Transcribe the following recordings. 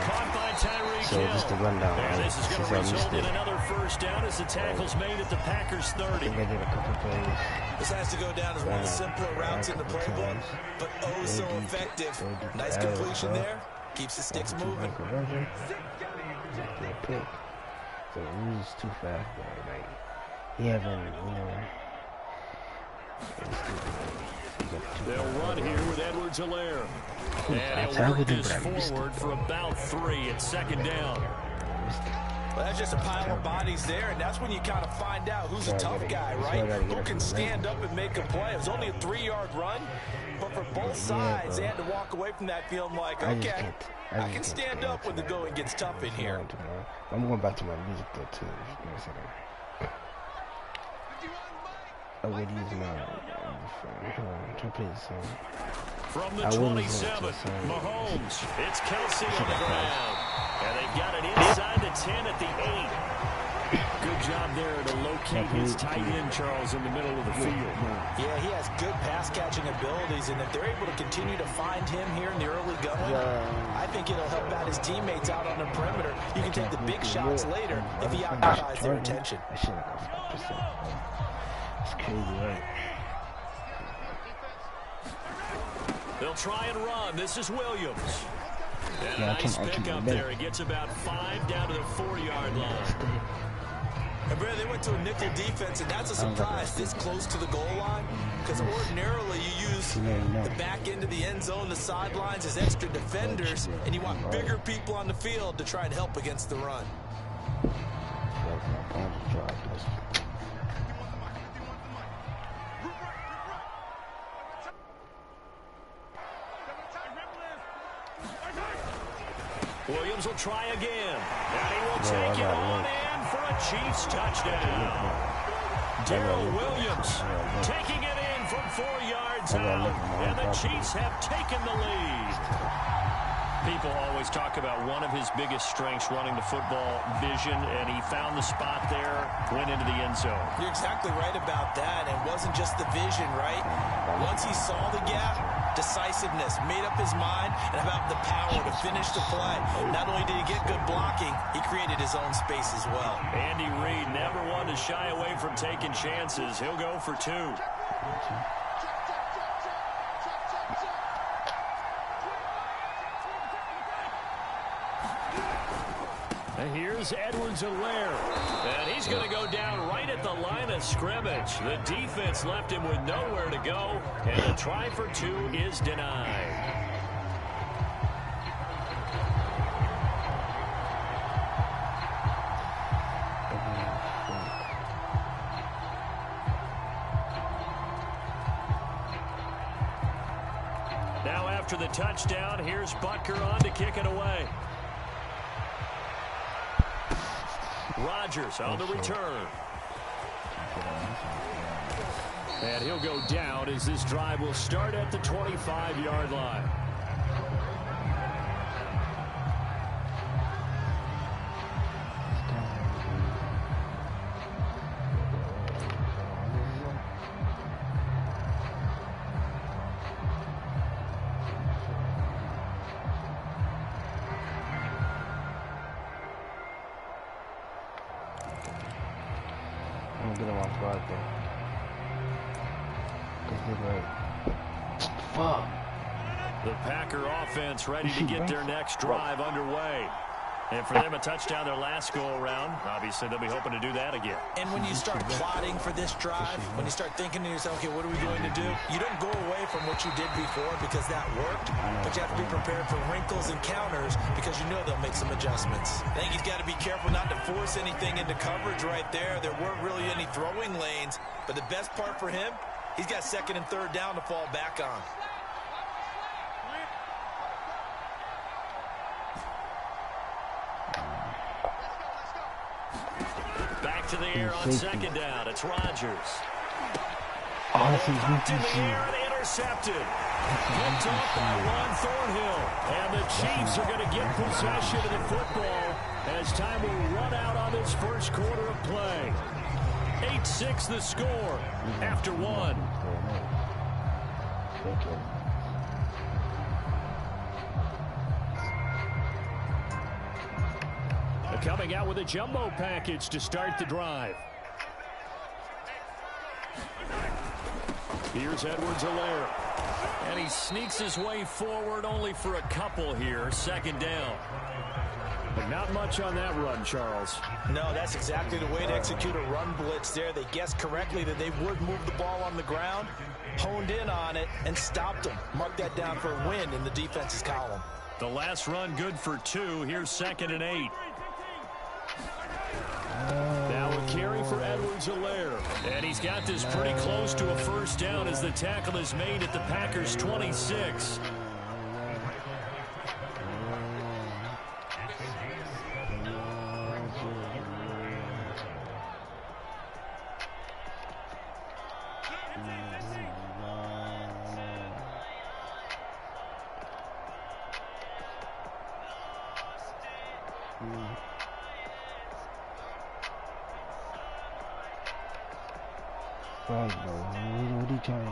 caught by Tyreek So just the rundown. And this is going to result in another first down as the tackle's made at the Packers 30. I think I did a couple plays. This has to go down as one of the simpler routes in the playbook, but oh so effective. Nice completion there. Keeps the sticks moving. Pick. So it was too fast, but like he haven't, you know. They'll run here with Edwards-Helaire. And he'll work this forward for about 3. It's second down. Well, that's just a pile of bodies there, and that's when you kind of find out who's a tough guy, right? Who can stand up and make a play. It was only a 3-yard run, but for both sides, they had to walk away from that feeling like, okay, I can stand up when the going gets tough in here. I'm going back to my music though too. I would use my to play the song. From the 27, Mahomes. It's Kelsey on the ground. And they've got it inside the 10 at the 8. Good job there to locate his tight end, Charles, in the middle of the field. Yeah, he has good pass-catching abilities, and if they're able to continue to find him here in the early going, I think it'll help out his teammates out on the perimeter. You can take the big shots later if he occupies their attention. I should have got 5%. It's crazy, right? They'll try and run. This is Williams. And a nice pickup there. He gets about 5 down to the 4-yard line. And Brad, they went to a nickel defense, and that's a surprise this close to the goal line, because ordinarily you use the back end of the end zone, the sidelines as extra defenders, and you want bigger people on the field to try and help against the run. Williams will try again. And he will take it on in for a Chiefs touchdown. Darrell Williams taking it in from 4 yards out. And the Chiefs have taken the lead. People always talk about one of his biggest strengths running the football, vision, and he found the spot there, went into the end zone. You're exactly right about that. It wasn't just the vision, right? Once he saw the gap, decisiveness, made up his mind, and about the power to finish the play. Not only did he get good blocking, he created his own space as well. Andy Reid never one to shy away from taking chances. He'll go for 2. And here's Edwards-Helaire. And he's going to go down right at the line of scrimmage. The defense left him with nowhere to go. And the try for 2 is denied. Now after the touchdown, here's Butker on to kick it away. Rodgers on the return. And he'll go down as this drive will start at the 25-yard line. I'm gonna watch right there. Fuck. The Packer offense ready to get their next drive underway. And for them, a touchdown their last go-around. Obviously, they'll be hoping to do that again. And when you start plotting for this drive, when you start thinking to yourself, okay, what are we going to do? You don't go away from what you did before because that worked, but you have to be prepared for wrinkles and counters because you know they'll make some adjustments. I think he's got to be careful not to force anything into coverage right there. There weren't really any throwing lanes, but the best part for him, he's got 2nd and 3rd down to fall back on. Back to the air on 2nd down. It's Rodgers. Honestly, Popped in the air and intercepted. Picked off by Ron Thornhill. And the Chiefs are going to get possession of the football as time will run out on this first quarter of play. 8-6 the score after 1. coming out with a jumbo package to start the drive. Here's Edwards-Helaire. And he sneaks his way forward only for a couple here. Second down. But not much on that run, Charles. No, that's exactly the way to execute a run blitz there. They guessed correctly that they would move the ball on the ground, honed in on it, and stopped them. Mark that down for a win in the defense's column. The last run good for 2. Here's 2nd and 8. Now a carry for Edwards-Helaire. And he's got this pretty close to a first down as the tackle is made at the Packers' 26. What are you trying to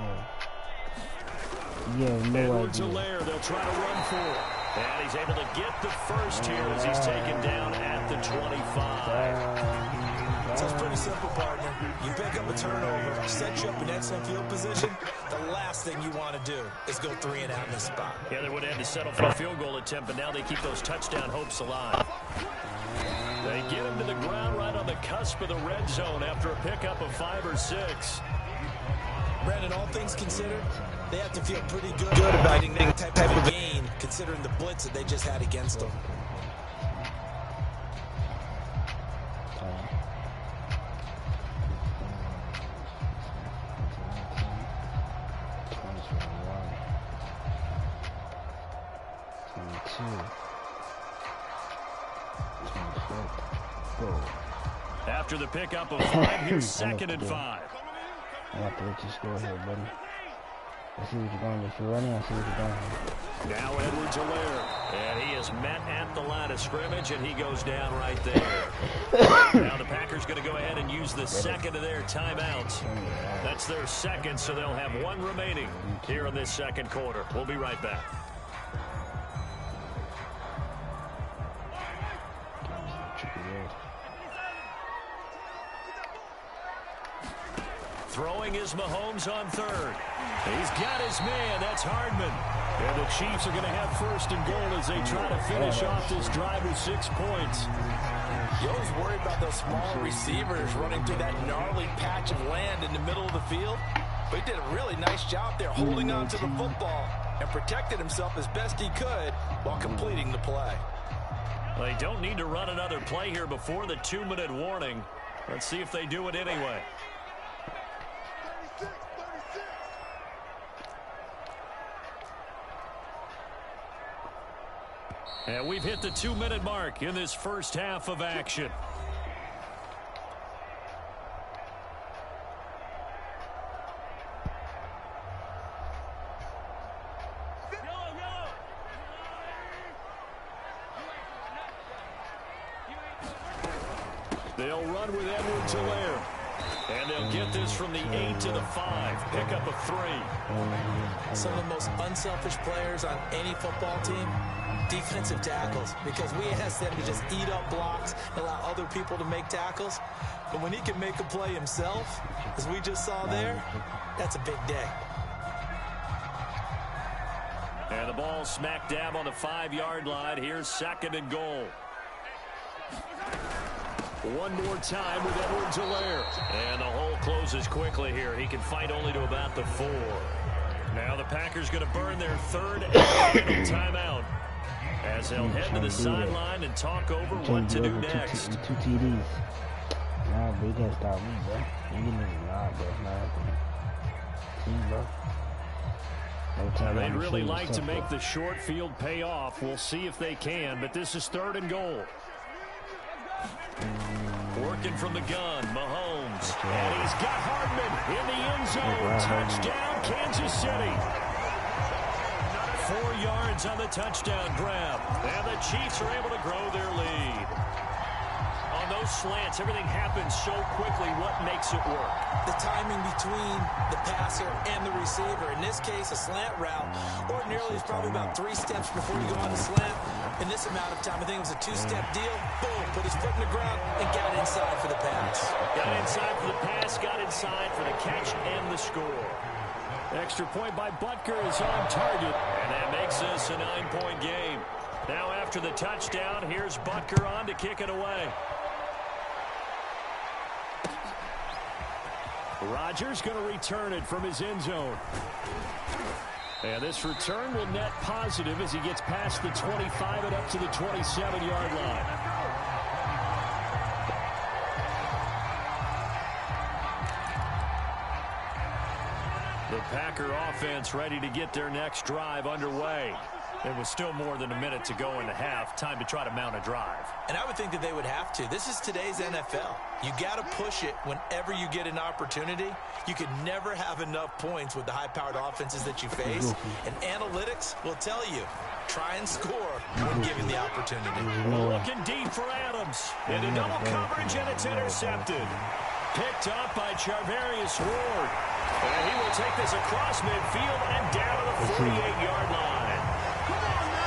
do? Yeah, no Edwards-Helaire, they'll try to run for it. And he's able to get the first here as he's taken down at the 25. So it's pretty simple, partner. You pick up a turnover, set you up in excellent field position. The last thing you want to do is go 3 and out in this spot. Yeah, they would have had to settle for a field goal attempt, but now they keep those touchdown hopes alive. They get him to the ground right on the cusp of the red zone after a pickup of 5 or 6. Brandon, all things considered, they have to feel pretty good about that type of gain, considering the blitz that they just had against them. After the pickup of 5, here's 2nd and 5. I have to let you score here, buddy. I see what you're doing. If you're running, I see what you're doing. Now Edwards-Helaire. And he is met at the line of scrimmage, and he goes down right there. Now the Packers going to go ahead and use the second of their timeouts. That's their second, so they'll have 1 remaining here in this second quarter. We'll be right back. Throwing is Mahomes on 3rd. He's got his man. That's Hardman. And the Chiefs are going to have 1st and goal as they try to finish off this drive with 6 points. You always worry about those small receivers running through that gnarly patch of land in the middle of the field. But he did a really nice job there holding on to the football and protected himself as best he could while completing the play. They don't need to run another play here before the 2-minute warning. Let's see if they do it anyway. And we've hit the 2-minute mark in this first half of action. They'll run with Edwards-Helaire. And they'll get this from the 8 to the 5. Pick up a 3. Some of the most unselfish players on any football team, defensive tackles, because we ask them to just eat up blocks and allow other people to make tackles. But when he can make a play himself, as we just saw there, that's a big day. And the ball smack dab on the 5-yard line. Here's 2nd and goal. One more time with Edwards-Helaire. And the hole closes quickly here. He can fight only to about the 4. Now the Packers going to burn their 3rd and final timeout as they'll head to the sideline and talk over what to do next. 2 TDs. Nah, bro, you gotta stop me, bro. You getting me, nah, bro. Nah, bro. They'd really like to make the short field pay off. We'll see if they can, but this is 3rd and goal. Working from the gun, Mahomes. And he's got Hardman in the end zone. Touchdown, Kansas City. 4 yards on the touchdown grab. And the Chiefs are able to grow their lead. On those slants, everything happens so quickly. What makes it work? The timing between the passer and the receiver. In this case, a slant route. Ordinarily, it's probably about 3 steps before you go on the slant. in this amount of time. I think it was a two-step deal. Boom, put his foot in the ground and got inside for the pass. Got inside for the pass, got inside for the catch and the score. Extra point by Butker is on target, and that makes this a 9-point game. Now after the touchdown, here's Butker on to kick it away. Rodgers going to return it from his end zone. And this return will net positive as he gets past the 25 and up to the 27-yard line. The Packer offense ready to get their next drive underway. There was still more than a minute to go in the half. Time to try to mount a drive. And I would think that they would have to. This is today's NFL. You got to push it whenever you get an opportunity. You could never have enough points with the high-powered offenses that you face. And analytics will tell you, try and score when given the opportunity. Looking deep for Adams. Into double coverage, and it's intercepted. Picked up by Charvarius Ward. And he will take this across midfield and down to the 48-yard line.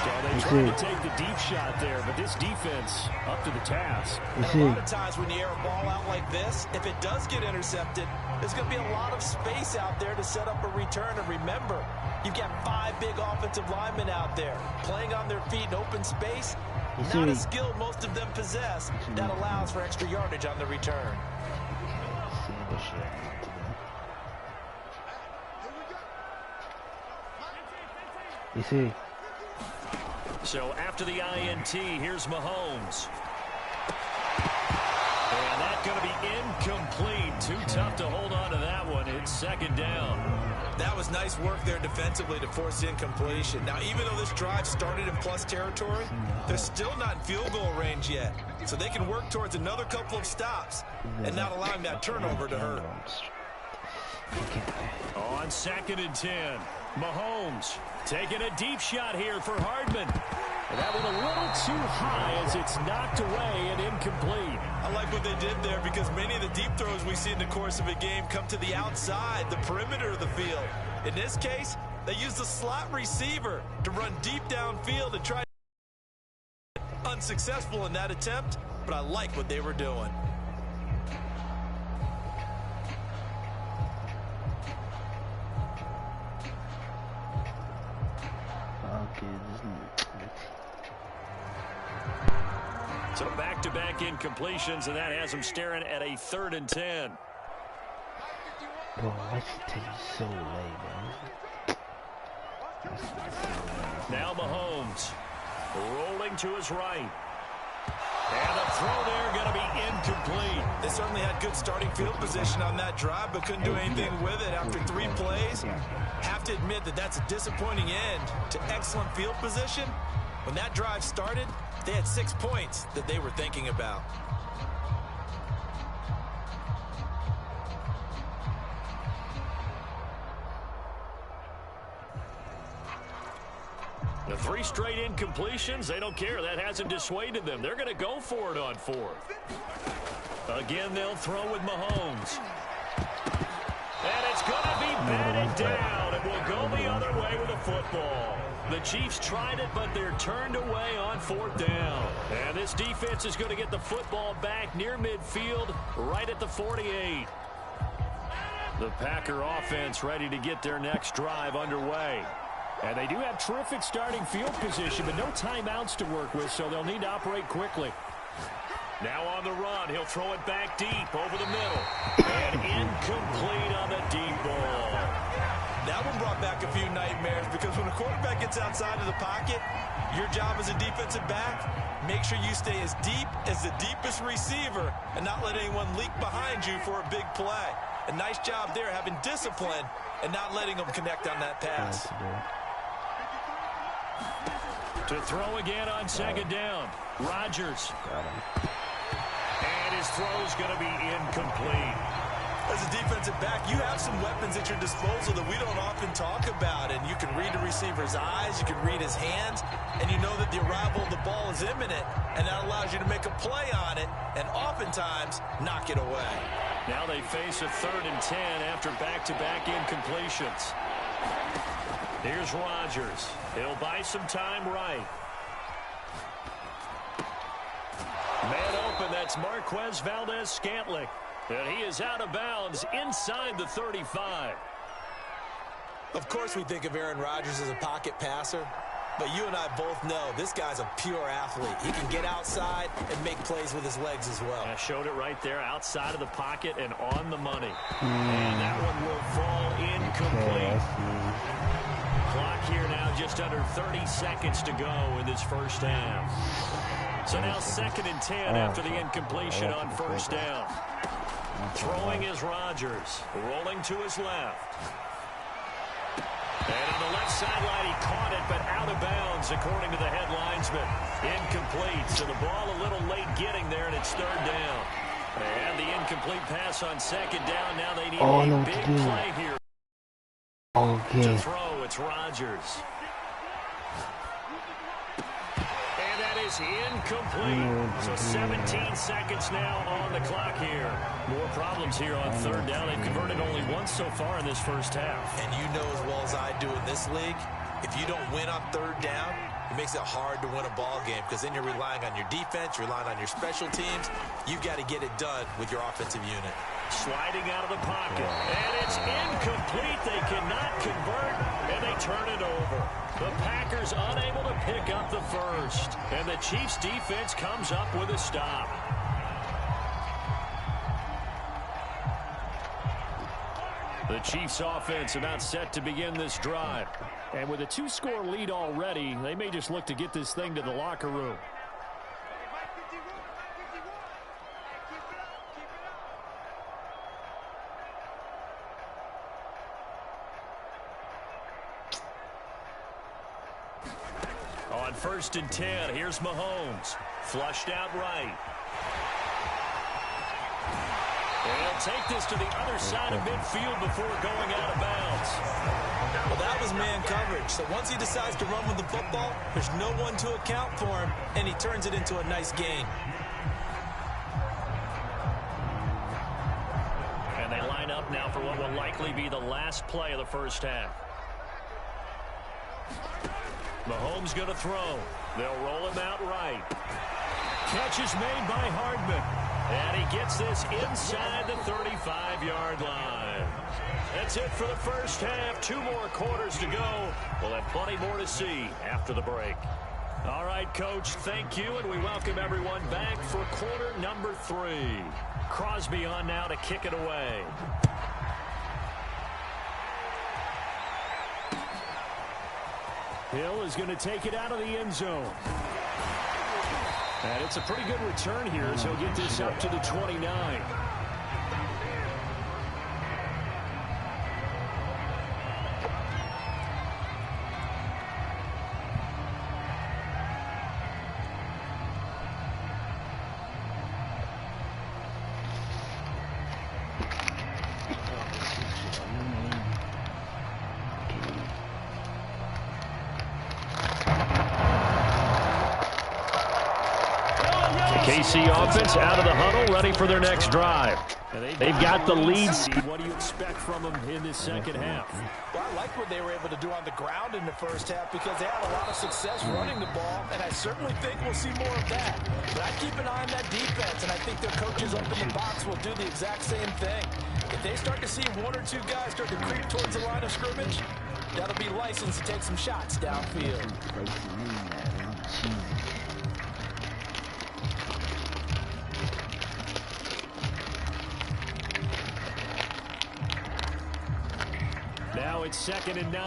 So they tried to take the deep shot there, but this defense up to the task. And a lot of times when you air a ball out like this, if it does get intercepted, there's going to be a lot of space out there to set up a return. And remember, you've got 5 big offensive linemen out there playing on their feet in open space. Not a skill most of them possess that allows for extra yardage on the return. You see. So after the INT, here's Mahomes. And that's going to be incomplete. Too tough to hold on to that one. It's second down. That was nice work there defensively to force incompletion. Now, even though this drive started in plus territory, they're still not in field goal range yet. So they can work towards another couple of stops and not allowing that turnover to hurt. On 2nd and 10, Mahomes taking a deep shot here for Hardman. That one a little too high as it's knocked away and incomplete. I like what they did there because many of the deep throws we see in the course of a game come to the outside, the perimeter of the field. In this case, they used the slot receiver to run deep downfield and try to be unsuccessful in that attempt, but I like what they were doing. So back-to-back incompletions, and that has them staring at a 3rd and 10. Bro, why should take so late, man? Now Mahomes rolling to his right. And the throw there going to be incomplete. They certainly had good starting field position on that drive, but couldn't do anything with it after 3 plays. Have to admit that that's a disappointing end to excellent field position. When that drive started, they had 6 points that they were thinking about. The 3 straight incompletions, they don't care. That hasn't dissuaded them. They're going to go for it on 4th. Again, they'll throw with Mahomes. And it's going to be batted down. It will go the other way with the football. The Chiefs tried it, but they're turned away on 4th down. And this defense is going to get the football back near midfield, right at the 48. The Packer offense ready to get their next drive underway. And they do have terrific starting field position, but no timeouts to work with, so they'll need to operate quickly. Now on the run, he'll throw it back deep over the middle. And incomplete on the deep ball. That one brought back a few nightmares because when a quarterback gets outside of the pocket, your job as a defensive back, make sure you stay as deep as the deepest receiver and not let anyone leak behind you for a big play. A nice job there having discipline and not letting them connect on that pass. To throw again on 2nd down. Rodgers. And his throw's going to be incomplete. As a defensive back, you have some weapons at your disposal that we don't often talk about. And you can read the receiver's eyes, you can read his hands, and you know that the arrival of the ball is imminent, and that allows you to make a play on it and oftentimes knock it away. Now they face a 3rd and 10 after back-to-back incompletions. Here's Rodgers. He'll buy some time right. It's Marquez Valdez-Scantling. And he is out of bounds inside the 35. Of course we think of Aaron Rodgers as a pocket passer, but you and I both know this guy's a pure athlete. He can get outside and make plays with his legs as well. I showed it right there, outside of the pocket and on the money. And that one will fall incomplete. Clock here now just under 30 seconds to go in this first half. So now 2nd and 10 after the incompletion on first down. Throwing is Rodgers, rolling to his left. And on the left sideline, he caught it, but out of bounds, according to the head linesman. Incomplete, so the ball a little late getting there, and it's 3rd down. And the incomplete pass on 2nd down. Now they need a big play here. To throw, it's Rodgers. And that is incomplete. So 17 seconds now on the clock here. More problems here on 3rd down. They've converted only once so far in this first half. And you know as well as I do in this league, if you don't win on 3rd down, it makes it hard to win a ball game because then you're relying on your defense, you're relying on your special teams. You've got to get it done with your offensive unit. Sliding out of the pocket. And it's incomplete. They cannot convert, and they turn it over. The Packers unable to pick up the first. And the Chiefs defense comes up with a stop. The Chiefs offense about set to begin this drive. And with a 2-score lead already, they may just look to get this thing to the locker room. On 1st and 10, here's Mahomes. Flushed out right. They'll take this to the other side of midfield before going out of bounds. Well, that was man coverage. So once he decides to run with the football, there's no one to account for him, and he turns it into a nice gain. And they line up now for what will likely be the last play of the first half. Mahomes going to throw. They'll roll him out right. Catch is made by Hardman. And he gets this inside the 35-yard line. That's it for the first half. 2 more quarters to go. We'll have plenty more to see after the break. All right, Coach, thank you, and we welcome everyone back for quarter number 3. Crosby on now to kick it away. Hill is going to take it out of the end zone. And it's a pretty good return here, so he'll get this up to the 29. KC offense out of the huddle, ready for their next drive. They've got the lead. What do you expect from them in this second half? Well, I like what they were able to do on the ground in the first half because they had a lot of success running the ball, and I certainly think we'll see more of that. But I keep an eye on that defense, and I think their coaches up in the box will do the exact same thing. If they start to see 1 or 2 guys start to creep towards the line of scrimmage, that'll be licensed to take some shots downfield. Now it's 2nd and 9.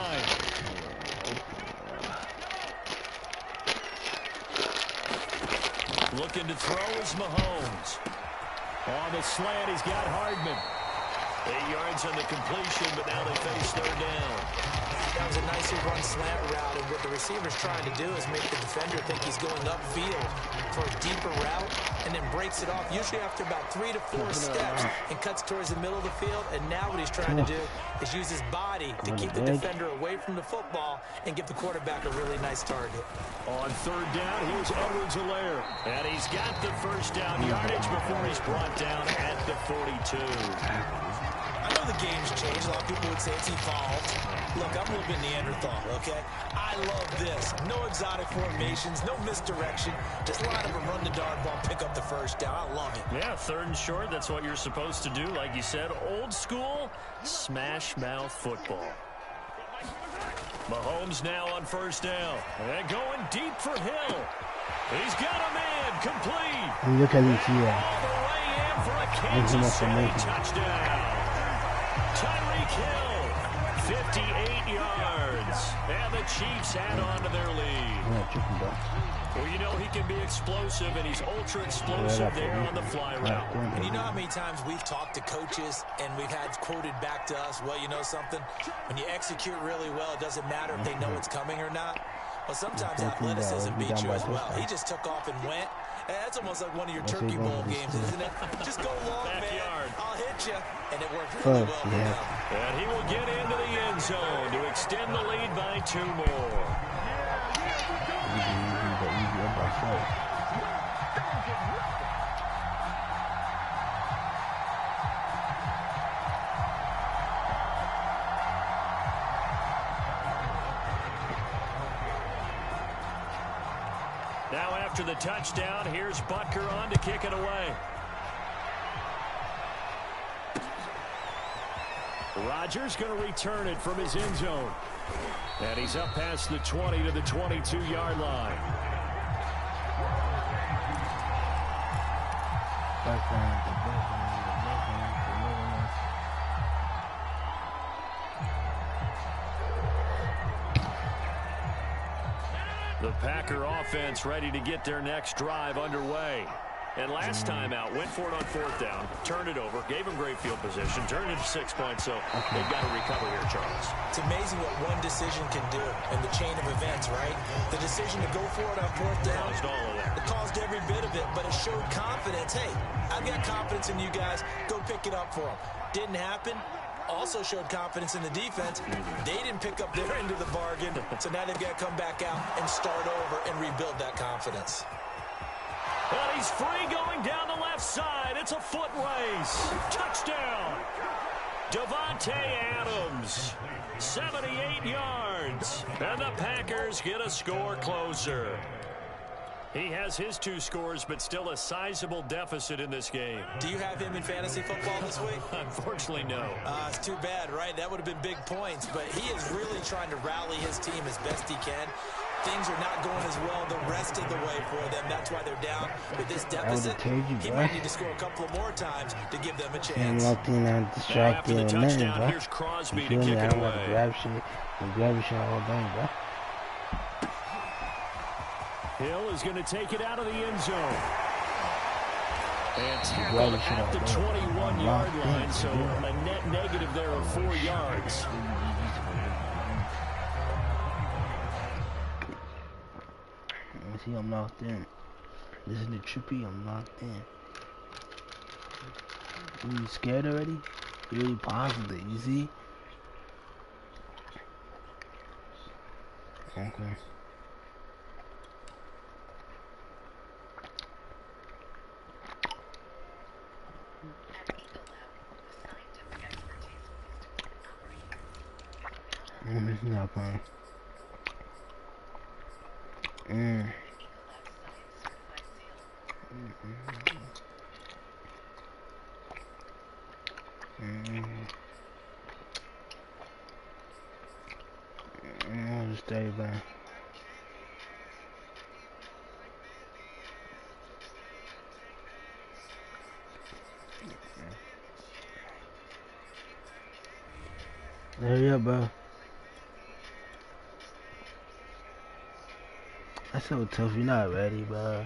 Looking to throw is Mahomes. On the slant, he's got Hardman. 8 yards on the completion, but now they face 3rd down. That was a nicely run slant route, and what the receiver's trying to do is make the defender think he's going upfield for a deeper route, and then breaks it off, usually after about 3 to 4 steps, and cuts towards the middle of the field. And now what he's trying to do is use his body to keep the defender away from the football and give the quarterback a really nice target. On 3rd down, here's Edwards-Helaire. And he's got the first down yardage before he's brought down at the 42. I know know the game's changed. A lot of people would say it's evolved. Look, I'm a little bit Neanderthal, okay? I love this. No exotic formations, no misdirection. Just line up and run the darn ball, pick up the first down. I love it. Yeah, 3rd and short. That's what you're supposed to do. Like you said, old school, smash mouth football. Mahomes now on 1st down. And going deep for Hill. He's got a man complete. Look at this here. All the way in for a Kansas City touchdown. Tyreek Hill, 58 yards. And the Chiefs add on to their lead. Well, you know he can be explosive, and he's ultra-explosive there on the fly route. And you know how many times we've talked to coaches, and we've had quoted back to us, well, you know something? When you execute really well, it doesn't matter if they know it's coming or not. Well, sometimes athleticism beats you as well. He just took off and went. That's almost like one of your Turkey Bowl games, isn't it? Just go long, man. I'll hit you. And it worked really well for him. And he will get into the end zone to extend the lead by 2 more. Now after the touchdown, here's Butker on to kick it away. Rodgers going to return it from his end zone. And he's up past the 20 to the 22-yard line. The Packer offense ready to get their next drive underway. And last time out, went for it on 4th down, turned it over, gave him great field position, turned it to 6 points, so they've got to recover here, Charles. It's amazing what one decision can do in the chain of events, right? The decision to go for it on 4th down. Caused all of that. It caused every bit of it, but it showed confidence. Hey, I've got confidence in you guys. Go pick it up for them. Didn't happen. Also showed confidence in the defense. They didn't pick up their end of the bargain, so now they've got to come back out and start over and rebuild that confidence. And he's free going down the left side. It's a foot race. Touchdown. Davante Adams, 78 yards. And the Packers get a score closer. He has his 2 scores, but still a sizable deficit in this game. Do you have him in fantasy football this week? Unfortunately, no. It's too bad, right? That would have been big points, but he is really trying to rally his team as best he can. Things are not going as well the rest of the way for them. That's why they're down with this deficit. He might need to score a couple of more times to give them a chance. After the touchdown, here's Crosby to kick it away. Hill is going to take it out of the end zone. And tackled at the 21-yard line, so a net negative there of 4 yards. See, I'm locked in. Listen to Trippy, I'm locked in. You scared already? You really positive, you see? Okay. This is not fun. I'll just stay back. Hurry up, bro. That's so tough. You're not ready, bro.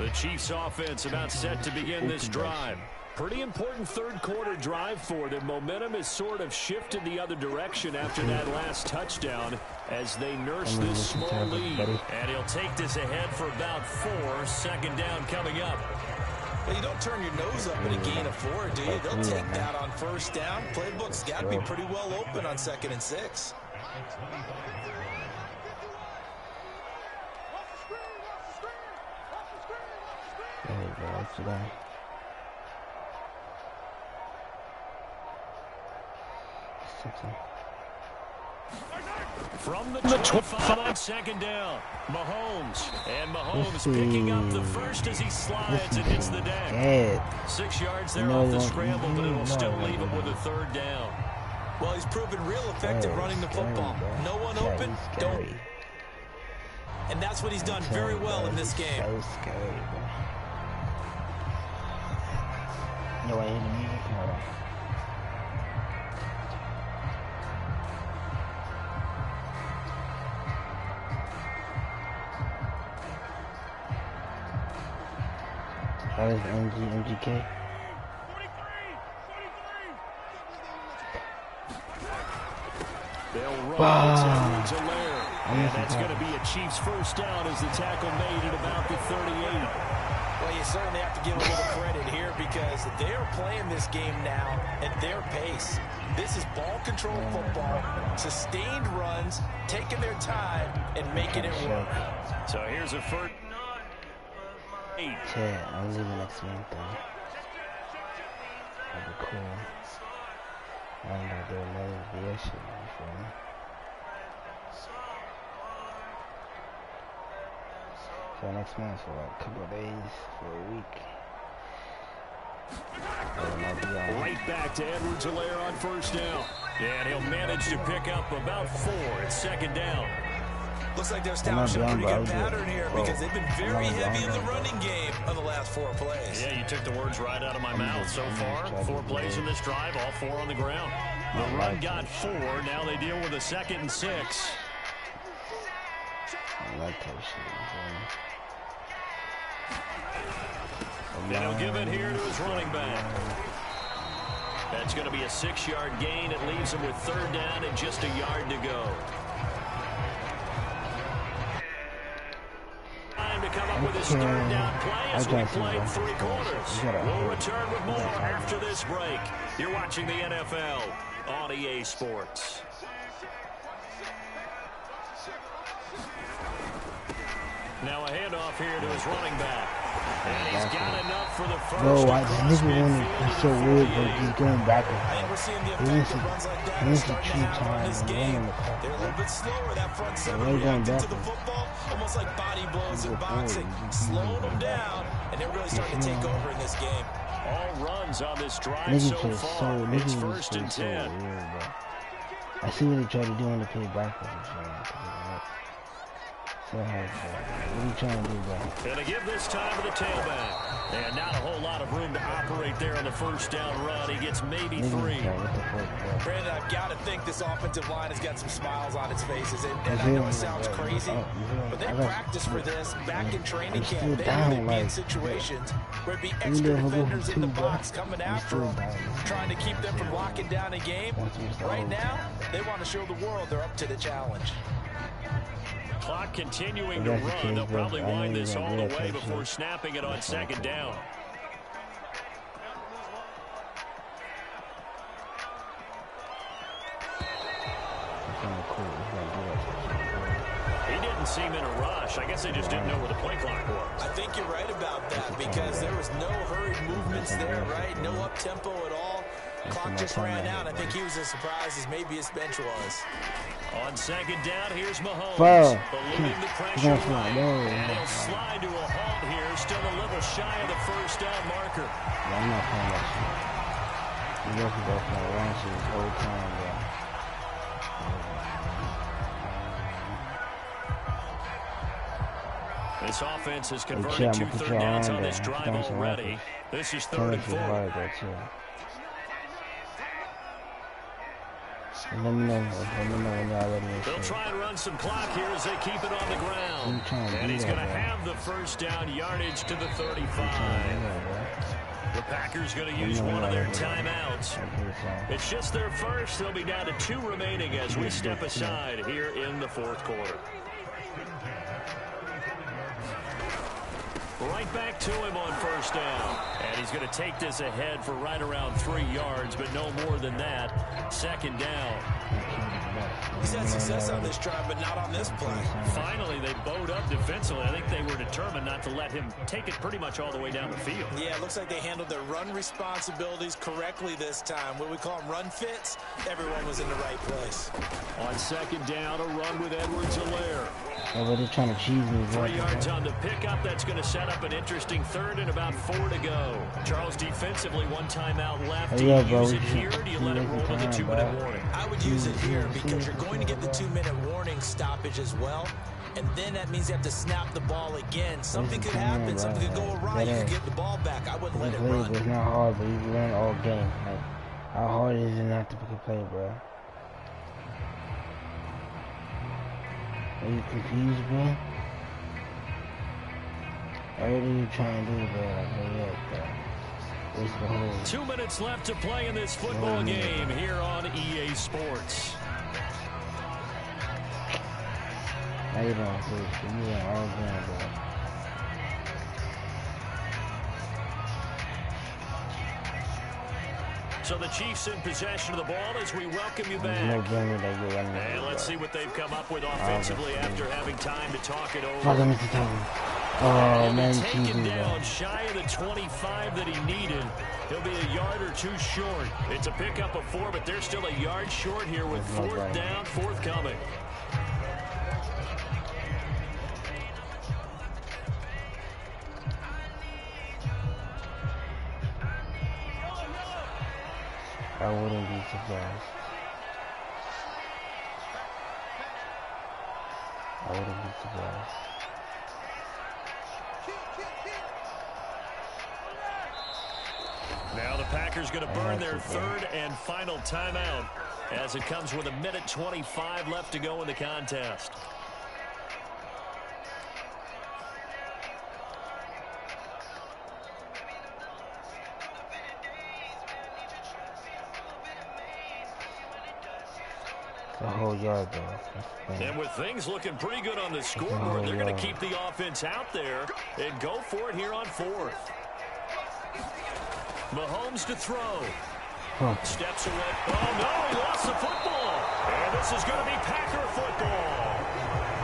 The Chiefs offense about set to begin this drive. Pretty important third quarter drive for them. Momentum has sort of shifted the other direction after that last touchdown as they nurse this small lead. And he'll take this ahead for about 4. Second down coming up. Well, you don't turn your nose up at a gain of 4, do you? They'll take that on first down. Playbook's got to be pretty well open on 2nd and 6. There you go, that's what From the 25 on 2nd down, Mahomes. And Mahomes picking up the first as he slides and hits the deck. 6 yards there off the scramble, but it'll still leave him with a 3rd down. Well, he's proven real effective running the football. No one open, don't. And that's what he's done very well in this game. So scary, bro. No, I ain't even hold on. That is MGK. They'll run to Lair. And that's going to be a Chiefs first down as the tackle made at about the 38. Well, you certainly have to give a little credit here because they're playing this game now at their pace. This is ball control football, sustained runs, taking their time, and making it work. So here's a first. Yeah, I'm leaving next month though. That'd be cool. I'm gonna do another video shit, you feel me? So next month for like a couple of days, for a week. Right back to Edwards-Helaire on first down. And he'll manage to pick up about 4 at 2nd down. Looks like they're establishing a pretty good pattern here because they've been very heavy in the running game on the last 4 plays. Yeah, you took the words right out of my mouth so far. 4 plays in this drive, all 4 on the ground. The run got 4. Now they deal with a 2nd and 6. I like that shit. And he'll give it here to his running back. That's going to be a 6-yard gain. It leaves him with 3rd down and just a yard to go. Time to come up with his 3rd down play as we played 3 quarters. We'll return with more after this break. You're watching the NFL on EA Sports. Now a handoff here to his running back. And he's got enough for the first. Bro, I just one is so weird, but he's going backwards. He needs to cheat time and run in the car. They're a little bit slower. That front 7 reacting to the football, almost like body blows in boxing, slowing them down, and they're really starting to take over in this game. All runs on this drive so far. It's 1st and 10. I see what he tried to do on the play backwards. What are you trying to do, bro? Gonna give this time to the tailback. And not a whole lot of room to operate there on the first down run. He gets maybe 3. Brandon, I've got to think this offensive line has got some smiles on its faces. And I know it sounds crazy, but they practice for this back in training camp. They really be in situations where it'd be extra defenders in the box coming after them, trying to keep them from locking down a game. Right now, they want to show the world they're up to the challenge. Clock continuing to run. They'll probably wind this all the way before snapping it on 2nd down. He didn't seem in a rush. I guess they just didn't know where the play clock was. I think you're right about that because there was no hurried movements there, right? No up-tempo at all. Clock just ran out. I think he was as surprised as maybe his bench was. On 2nd down, here's Mahomes. Eluding the pressure right. And he'll slide to a halt here. Still a little shy of the first down marker. I'm not playing that shit. You guys can go for a run shit this whole time, bro. This offense has converted 2 third downs on this drive already. This is 3rd and 4. Let me know when y'all ready. They'll try and run some clock here as they keep it on the ground. And he's going to have the first down yardage to the 35. The Packers going to use one of their timeouts. It's just their first. They'll be down to 2 remaining as we step aside here in the fourth quarter. Right back to him on first down. And he's going to take this ahead for right around 3 yards, but no more than that. Second down. He's had success on this drive, but not on this play. Finally, they bowed up defensively. I think they were determined not to let him take it pretty much all the way down the field. Yeah, it looks like they handled their run responsibilities correctly this time. What we call them run fits, everyone was in the right place. On second down, a run with Edwards-Helaire. Oh, they're trying to cheese me. 3 yards on the pickup. That's going to set up an interesting third and about 4 to go. Charles, defensively, 1 timeout left. Do you use it here, or do you let it roll with a 2-minute warning? I would use it here because you're going to get the 2-minute warning stoppage as well. And then that means you have to snap the ball again. Something could happen. Something could go awry. You could get the ball back. I wouldn't let it run. It's not hard, but you learn all game. Like, how hard is it not to pick a play, bro? Are you confused, bro? What are you trying to do, bro? Like, hurry up, bro. Where's the hole? 2 minutes left to play in this football game here on EA Sports. How you doing, please? You went all game, bro. So the Chiefs in possession of the ball as we welcome you back. And let's see what they've come up with offensively after having time to talk it over. Oh, man, taken down shy of the 25 that he needed. He'll be a yard or 2 short. It's a pickup of 4, but they're still a yard short here with 4th down, forthcoming. I wouldn't be surprised. I wouldn't be surprised. Now the Packers going to burn their 3rd and final timeout as it comes with 1:25 left to go in the contest. The whole yard, though. And with things looking pretty good on the scoreboard, they're going to keep the offense out there and go for it here on 4th. Mahomes to throw. Steps away. Oh, no, he lost the football. And this is going to be Packer football.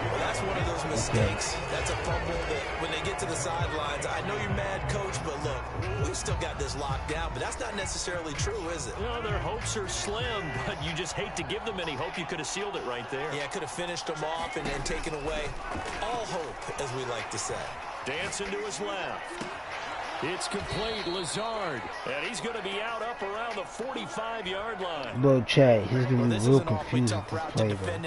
Well, that's one of those mistakes. That's a fumble that when they get to the sidelines, I know you're mad, Coach, but look, we've still got this locked down, but that's not necessarily true, is it? No, their hopes are slim, but you just hate to give them any hope. You could have sealed it right there. Yeah, could have finished them off and taken away all hope, as we like to say. Dancing to his left. It's complete, Lazard, and he's going to be out up around the 45-yard line. Bro, Chad, he's going to be real confused with this play, bro.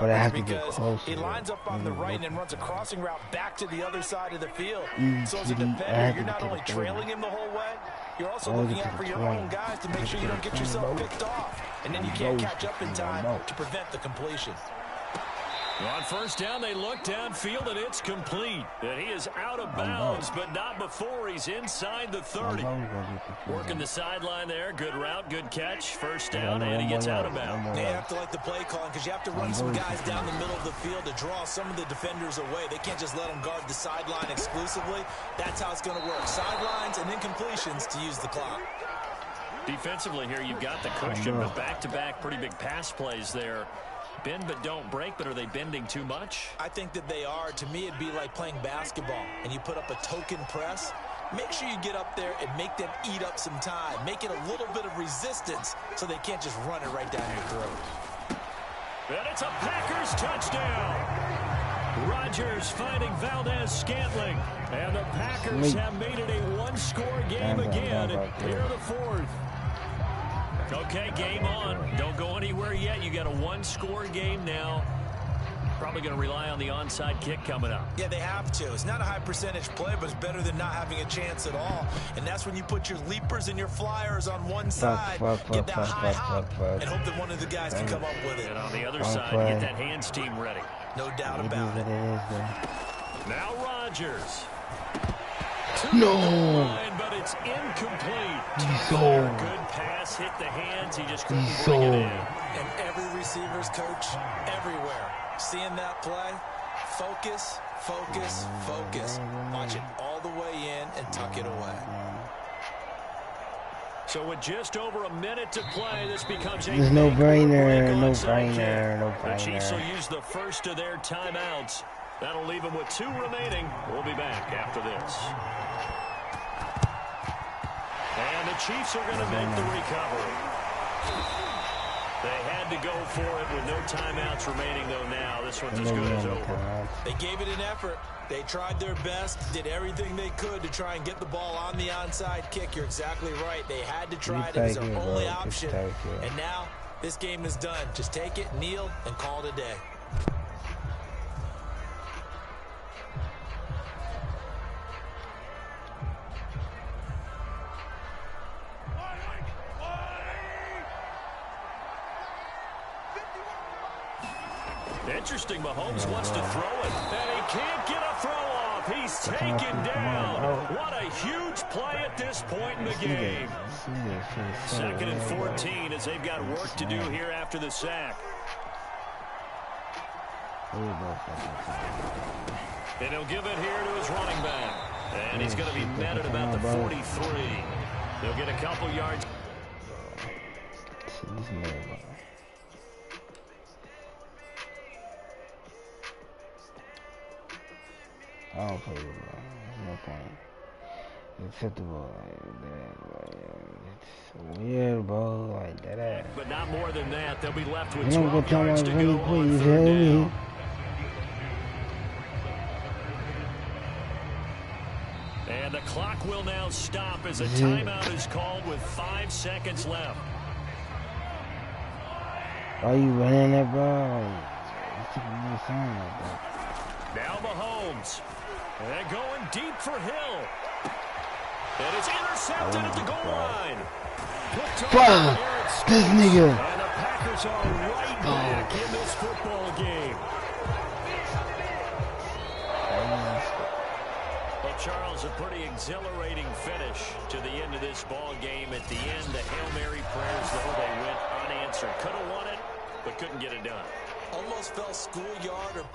But I have to get closer. He lines up on the right and runs a crossing route back to the other side of the field. So as a defender, you're not only trailing him the whole way, you're also looking out for your own guys to make sure you don't get yourself picked off. And then you can't catch up in time to prevent the completion. On first down, they look downfield, and it's complete. And he is out of bounds, but not before he's inside the 30. Working the sideline there. Good route, good catch. First down, and he gets out of bounds. They have to like the play calling because you have to run some guys down the middle of the field to draw some of the defenders away. They can't just let them guard the sideline exclusively. That's how it's going to work. Sidelines and then completions to use the clock. Defensively here, you've got the cushion, but back-to-back pretty big pass plays there. Bend but don't break, but are they bending too much? I think that they are. To me, it'd be like playing basketball, and you put up a token press. Make sure you get up there and make them eat up some time. Make it a little bit of resistance so they can't just run it right down your throat. And it's a Packers touchdown. Rodgers finding Valdez-Scantling. And the Packers have made it a one-score game again here in the 4th. Okay, game on. Don't go anywhere yet. You got a one-score game now. Probably going to rely on the onside kick coming up. Yeah, they have to. It's not a high percentage play, but it's better than not having a chance at all. And that's when you put your leapers and your flyers on one side, get that high hop, and hope that one of the guys can come up with it. And on the other side, get that hands team ready. No doubt about it. Now Rodgers. No. Line, but it's incomplete. Good pass, hit the hands. He just couldn't bring it in. And every receiver's coach everywhere, seeing that play, focus, focus, focus. Watch it all the way in and tuck it away. So with just over a minute to play, this becomes a no-brainer. The Chiefs will use the first of their timeouts. That'll leave them with 2 remaining. We'll be back after this. And the Chiefs are going to make the recovery. They had to go for it with no timeouts remaining, though. Now this one's as good as over. They gave it an effort. They tried their best, did everything they could to try and get the ball on the onside kick. You're exactly right. They had to try it. It was their only option. And now this game is done. Just take it, kneel, and call it a day. Interesting, Mahomes wants to throw it, and he can't get a throw off. He's taken down. What a huge play at this point in the game. 2nd and 14 as they've got work to do here after the sack. And he'll give it here to his running back. And he's going to be met at about the 43. They'll get a couple yards. I don't play with it, bro. There's no point. Acceptable it's weird, bro. Like that. But not more than that. They'll be left with 12 yards to go on 3rd down. And the clock will now stop as a timeout is called with 5 seconds left. Are you running that, bro? It's taking me a sign like that. Now Mahomes. And going deep for Hill. And it's intercepted at the goal line. Fuck! This nigga. And the Packers are right back in this football game. Well, Charles, a pretty exhilarating finish to the end of this ball game. At the end, the Hail Mary prayers, though, they went unanswered. Could have won it, but couldn't get it done. Almost fell schoolyard or...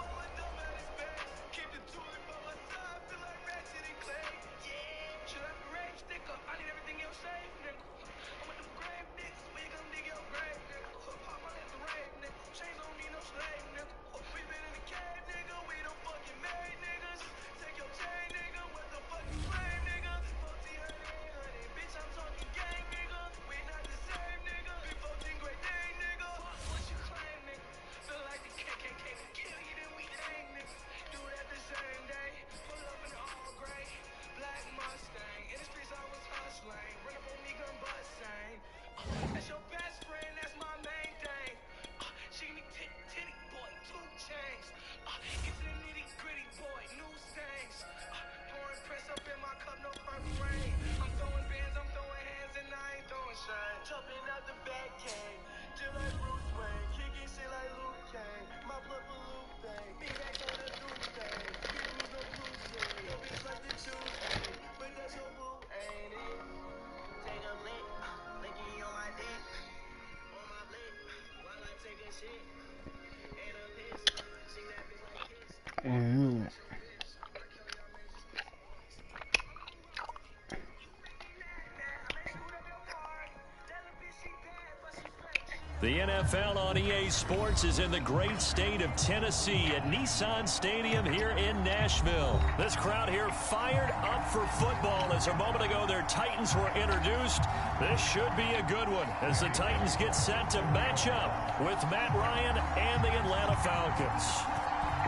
The NFL on EA Sports is in the great state of Tennessee at Nissan Stadium here in Nashville. This crowd here fired up for football as a moment ago their Titans were introduced. This should be a good one as the Titans get set to match up with Matt Ryan and the Atlanta Falcons.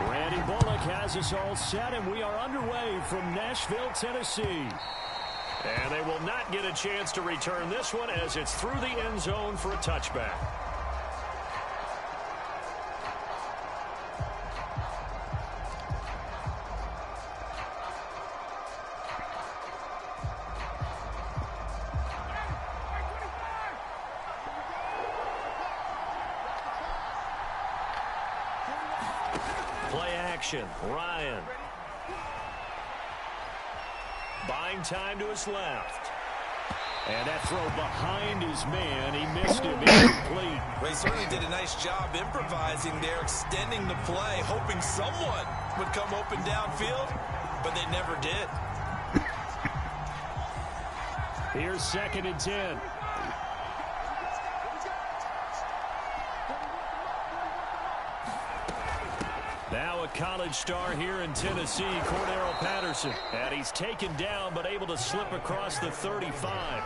Randy Bullock has us all set, and we are underway from Nashville, Tennessee. And they will not get a chance to return this one as it's through the end zone for a touchback. action. Ryan. Buying time to his left. And that throw behind his man. He missed him. Incomplete. Well, he certainly did a nice job improvising there, extending the play, hoping someone would come open downfield, but they never did. Here's 2nd and 10. Now a college star here in Tennessee, Cordero Patterson. And he's taken down, but able to slip across the 35.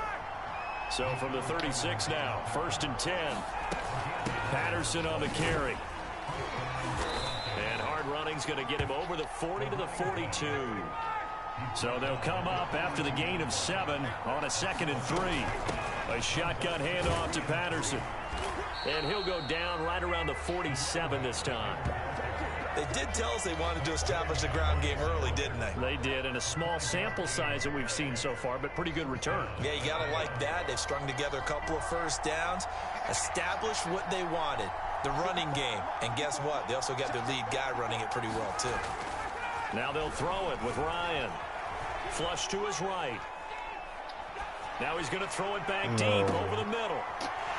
So from the 36 now, 1st and 10. Patterson on the carry. And hard running's going to get him over the 40 to the 42. So they'll come up after the gain of 7 on a 2nd and 3. A shotgun handoff to Patterson. And he'll go down right around the 47 this time. They did tell us they wanted to establish the ground game early, didn't they? They did, and a small sample size that we've seen so far, but pretty good return. Yeah, you got to like that. They've strung together a couple of first downs, established what they wanted, the running game. And guess what? They also got their lead guy running it pretty well, too. Now they'll throw it with Ryan. Flush to his right. Now he's going to throw it back deep over the middle.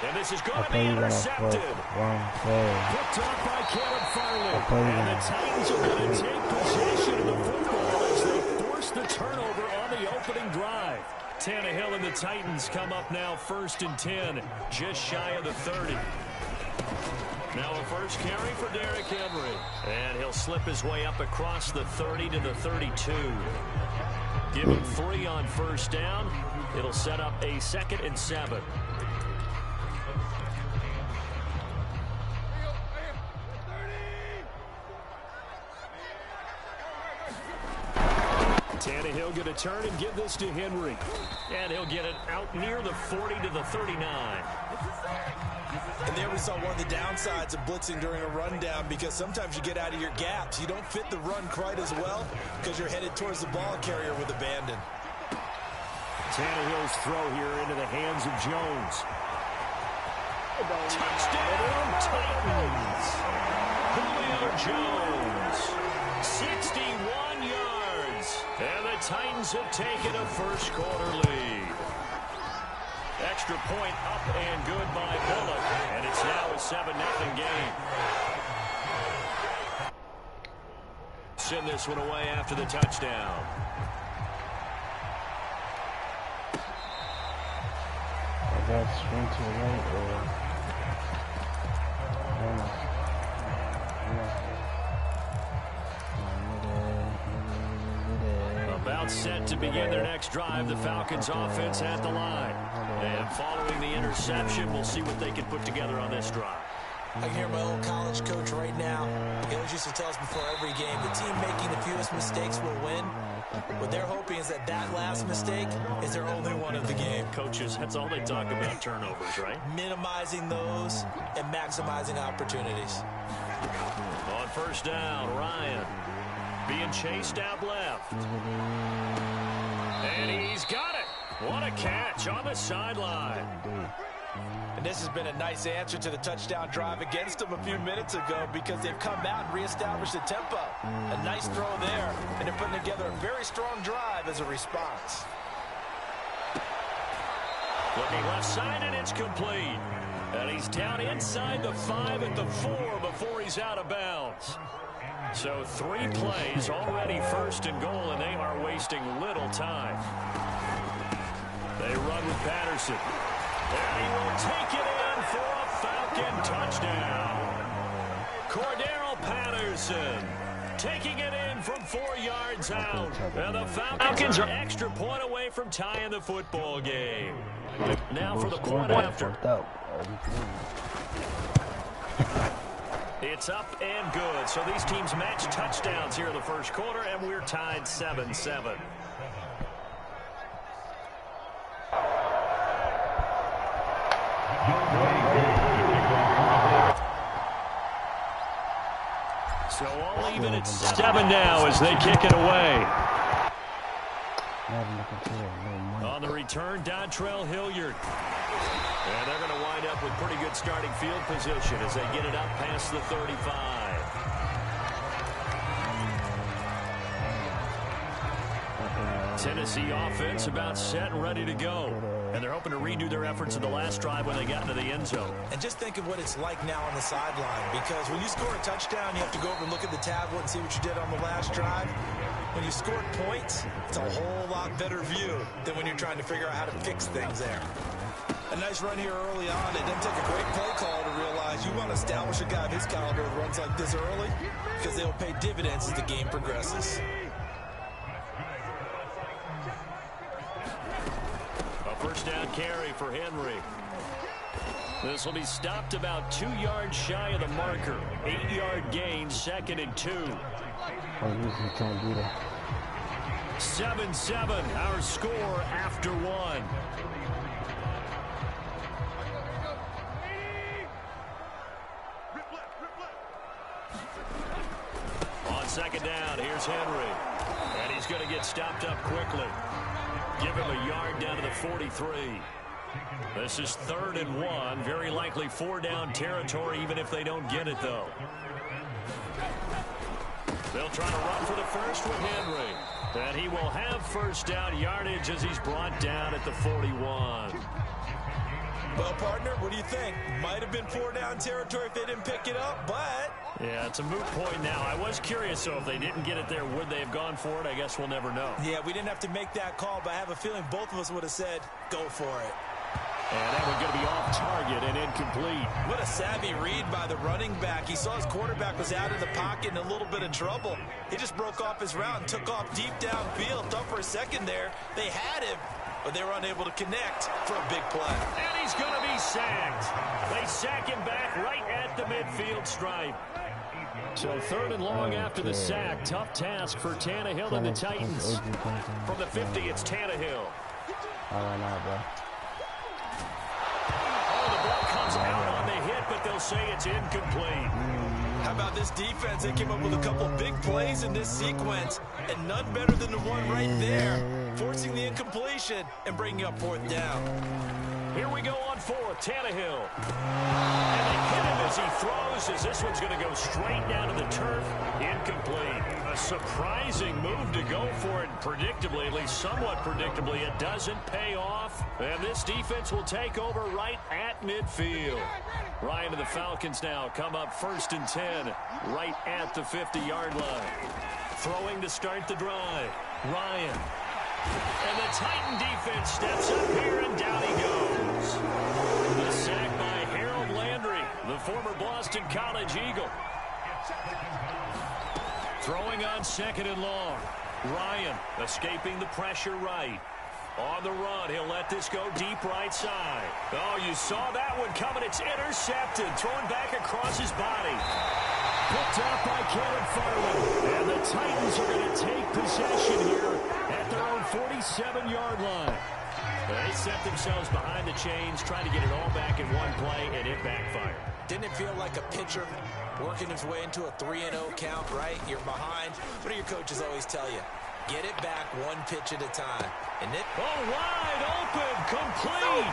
And this is going to be intercepted. Picked up by Caleb Farley. And the Titans are going to take possession of the football as they force the turnover on the opening drive. Tannehill and the Titans come up now 1st and 10, just shy of the 30. Now a first carry for Derrick Henry. And he'll slip his way up across the 30 to the 32. Give him 3 on 1st down. It'll set up a 2nd and 7. Tannehill going to turn and give this to Henry. And he'll get it out near the 40 to the 39. And there we saw one of the downsides of blitzing during a rundown, because sometimes you get out of your gaps. You don't fit the run quite as well because you're headed towards the ball carrier with abandon. Tannehill's throw here into the hands of Jones. Touchdown, Titans. Julio Jones, 61 yards. And the Titans have taken a first-quarter lead. Extra point up and good by Bullock. And it's now a 7-0 game. Send this one away after the touchdown. That's swing to the right or about set to begin their next drive. The Falcons offense at the line. And following the interception, we'll see what they can put together on this drive. I can hear my old college coach right now. He always used to tell us before every game, the team making the fewest mistakes will win. What they're hoping is that that last mistake is their only one of the game. Coaches, that's all they talk about, turnovers, right? Minimizing those and maximizing opportunities. On 1st down, Ryan being chased out left. And he's got it. What a catch on the sideline. And this has been a nice answer to the touchdown drive against them a few minutes ago, because they've come out and reestablished the tempo. A nice throw there, and they're putting together a very strong drive as a response. Looking left side, and it's complete. And he's down inside the 5 at the 4 before he's out of bounds. So 3 plays already 1st and goal, and they are wasting little time. They run with Patterson. And he will take it in for a Falcon touchdown. Cordero Patterson taking it in from 4 yards out. And the Falcons are extra point away from tying the football game. Now for the point after. It's up and good. So these teams match touchdowns here in the 1st quarter, and we're tied 7-7. So all even at 7 now as they kick it away. On the return, Dontrell Hilliard. And they're going to wind up with pretty good starting field position as they get it up past the 35. Tennessee offense about set and ready to go. And they're hoping to redo their efforts in the last drive when they got into the end zone. And just think of what it's like now on the sideline, because when you score a touchdown, you have to go over and look at the tablet and see what you did on the last drive. When you scored points, it's a whole lot better view than when you're trying to figure out how to fix things there. A nice run here early on. It didn't take a great play call to realize you want to establish a guy of his caliber with runs like this early, because they'll pay dividends as the game progresses. First down carry for Henry. This will be stopped about 2 yards shy of the marker. 8-yard gain, 2nd and 2. 7-7, our score after 1. On 2nd down, here's Henry. And he's going to get stopped up quickly. Give him a yard down to the 43. This is 3rd and 1. Very likely 4-down territory, even if they don't get it, though. They'll try to run for the first with Henry. And he will have first down yardage as he's brought down at the 41. Well, partner, what do you think? Might have been 4-down territory if they didn't pick it up, but... Yeah, it's a moot point now. I was curious, so if they didn't get it there, would they have gone for it? I guess we'll never know. Yeah, we didn't have to make that call, but I have a feeling both of us would have said, go for it. And that one's going to be off target and incomplete. What a savvy read by the running back. He saw his quarterback was out of the pocket in a little bit of trouble. He just broke off his route and took off deep downfield. Thought for a second there they had him, but they were unable to connect for a big play. And he's going to be sacked. They sack him back right at the midfield stripe. So 3rd and long after the sack. Tough task for Tannehill and the Titans. From the 50, it's Tannehill. All right, now, bro. Oh, the ball comes out on the hit, but they'll say it's incomplete. How about this defense? They came up with a couple big plays in this sequence, and none better than the one right there, forcing the incompletion and bringing up 4th down. Here we go on 4th, Tannehill. And they hit him as he throws, as this one's going to go straight down to the turf. Incomplete. A surprising move to go for it, predictably, at least somewhat predictably. It doesn't pay off, and this defense will take over right at midfield. Ryan and the Falcons now come up 1st and 10, right at the 50-yard line. Throwing to start the drive. Ryan. And the Titan defense steps up here, and down he goes. The sack by Harold Landry, the former Boston College Eagle. Throwing on 2nd and long. Ryan escaping the pressure right. On the run, he'll let this go deep right side. Oh, you saw that one coming. It's intercepted. Thrown back across his body. Picked up by Caleb Farley. And the Titans are going to take possession here at their own 47-yard line. They set themselves behind the chains, trying to get it all back in one play, and it backfired. Didn't it feel like a pitcher working his way into a 3-0 count, right? You're behind. What do your coaches always tell you? Get it back one pitch at a time. And it... Oh, wide open, complete.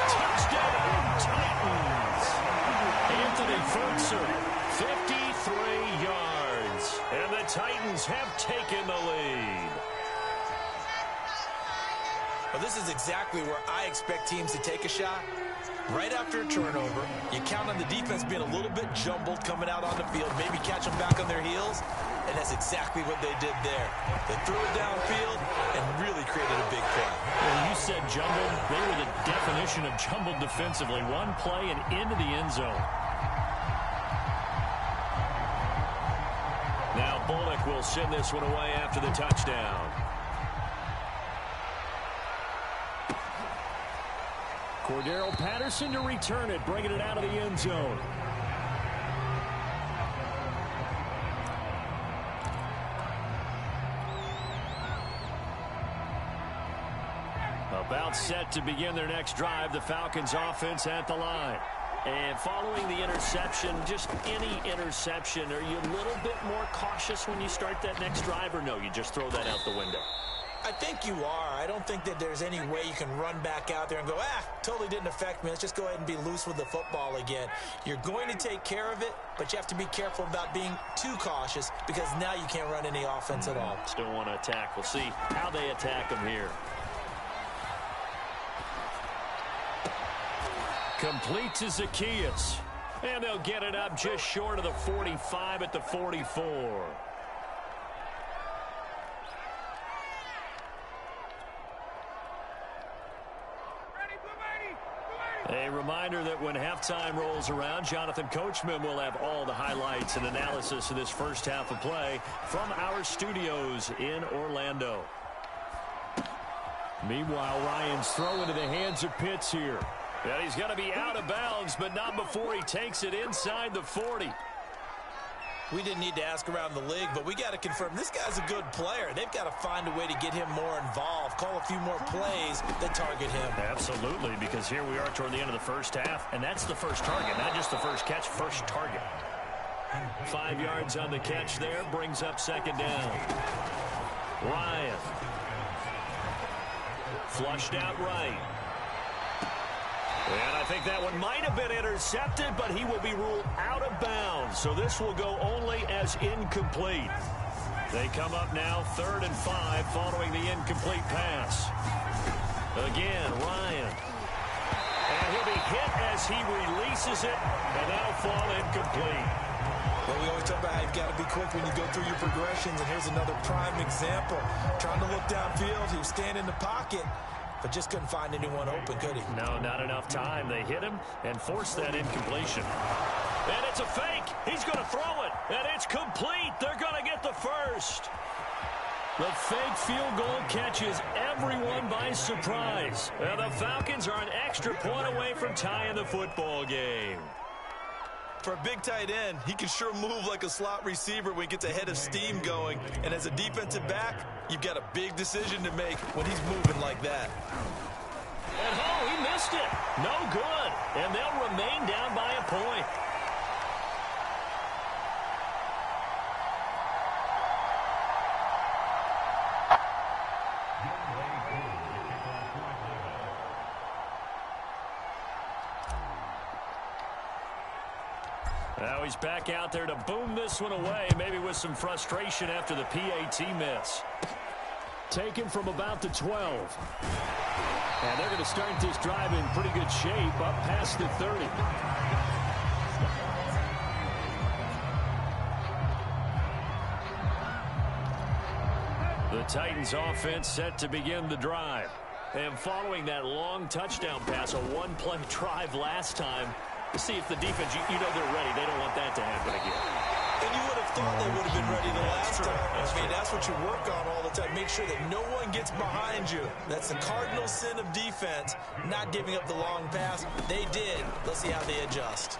Touchdown, Titans. Anthony Ferguson, 53 yards. And the Titans have taken the lead. Well, this is exactly where I expect teams to take a shot. Right after a turnover, you count on the defense being a little bit jumbled coming out on the field, maybe catch them back on their heels, and that's exactly what they did there. They threw it downfield and really created a big play. Well, you said jumbled. They were the definition of jumbled defensively. One play and into the end zone. Now Bullock will send this one away after the touchdown. Cordero Patterson to return it, bringing it out of the end zone. About set to begin their next drive, the Falcons offense at the line. And following the interception, just any interception, are you a little bit more cautious when you start that next drive, or no, you just throw that out the window? I think you are. I don't think that there's any way you can run back out there and go, totally didn't affect me. Let's just go ahead and be loose with the football again. You're going to take care of it, but you have to be careful about being too cautious because now you can't run any offense at all. Still want to attack. We'll see how they attack them here. Complete to Zacchaeus. And they'll get it up just short of the 45 at the 44. A reminder that when halftime rolls around, Jonathan Coachman will have all the highlights and analysis of this first half of play from our studios in Orlando. Meanwhile, Ryan's throw into the hands of Pitts here. And he's going to be out of bounds, but not before he takes it inside the 40. We didn't need to ask around the league, but we got to confirm this guy's a good player. They've got to find a way to get him more involved, call a few more plays that target him. Absolutely, because here we are toward the end of the first half, and that's the first target, not just the first catch, first target. 5 yards on the catch there, brings up second down. Ryan. Flushed out right. And I think that one might have been intercepted, but he will be ruled out of bounds. So this will go only as incomplete. They come up now 3rd and 5 following the incomplete pass. Again, Ryan. And he'll be hit as he releases it, and that'll fall incomplete. Well, we always talk about how you've got to be quick when you go through your progressions, and here's another prime example. Trying to look downfield, he was standing in the pocket, but just couldn't find anyone open, could he? No, not enough time. They hit him and forced that incompletion. And it's a fake. He's going to throw it, and it's complete. They're going to get the first. The fake field goal catches everyone by surprise. And the Falcons are an extra point away from tying the football game. For a big tight end, he can sure move like a slot receiver when he gets a head of steam going. And as a defensive back, you've got a big decision to make when he's moving like that. And he missed it. No good. And they'll remain down by a point. Now he's back out there to boom this one away, maybe with some frustration after the PAT miss. Taken from about the 12. And they're going to start this drive in pretty good shape up past the 30. The Titans offense set to begin the drive. And following that long touchdown pass, a one-play drive last time, to see if the defense, you know they're ready. They don't want that to happen again. And you would have thought they would have been ready the last time. That's what you work on all the time. Make sure that no one gets behind you. That's the cardinal sin of defense, not giving up the long pass. They did. Let's see how they adjust.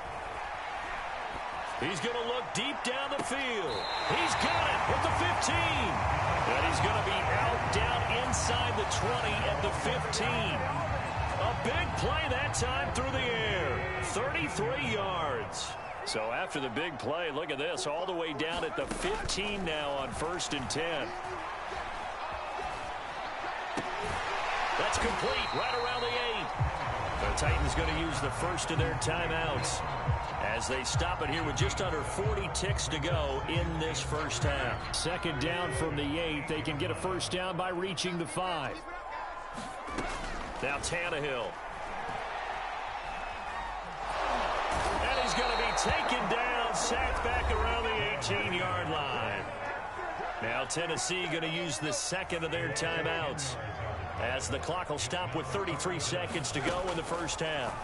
He's going to look deep down the field. He's got it at the 15. And he's going to be out down inside the 20 at the 15. A big play that time through the air. 33 yards. So after the big play, look at this, all the way down at the 15 now on 1st and 10. That's complete right around the 8. The Titans going to use the first of their timeouts as they stop it here with just under 40 ticks to go in this first half. Second down from the 8. They can get a first down by reaching the 5. Now Tannehill. And he's going to be taken down, sacked back around the 18-yard line. Now Tennessee going to use the second of their timeouts as the clock will stop with 33 seconds to go in the first half.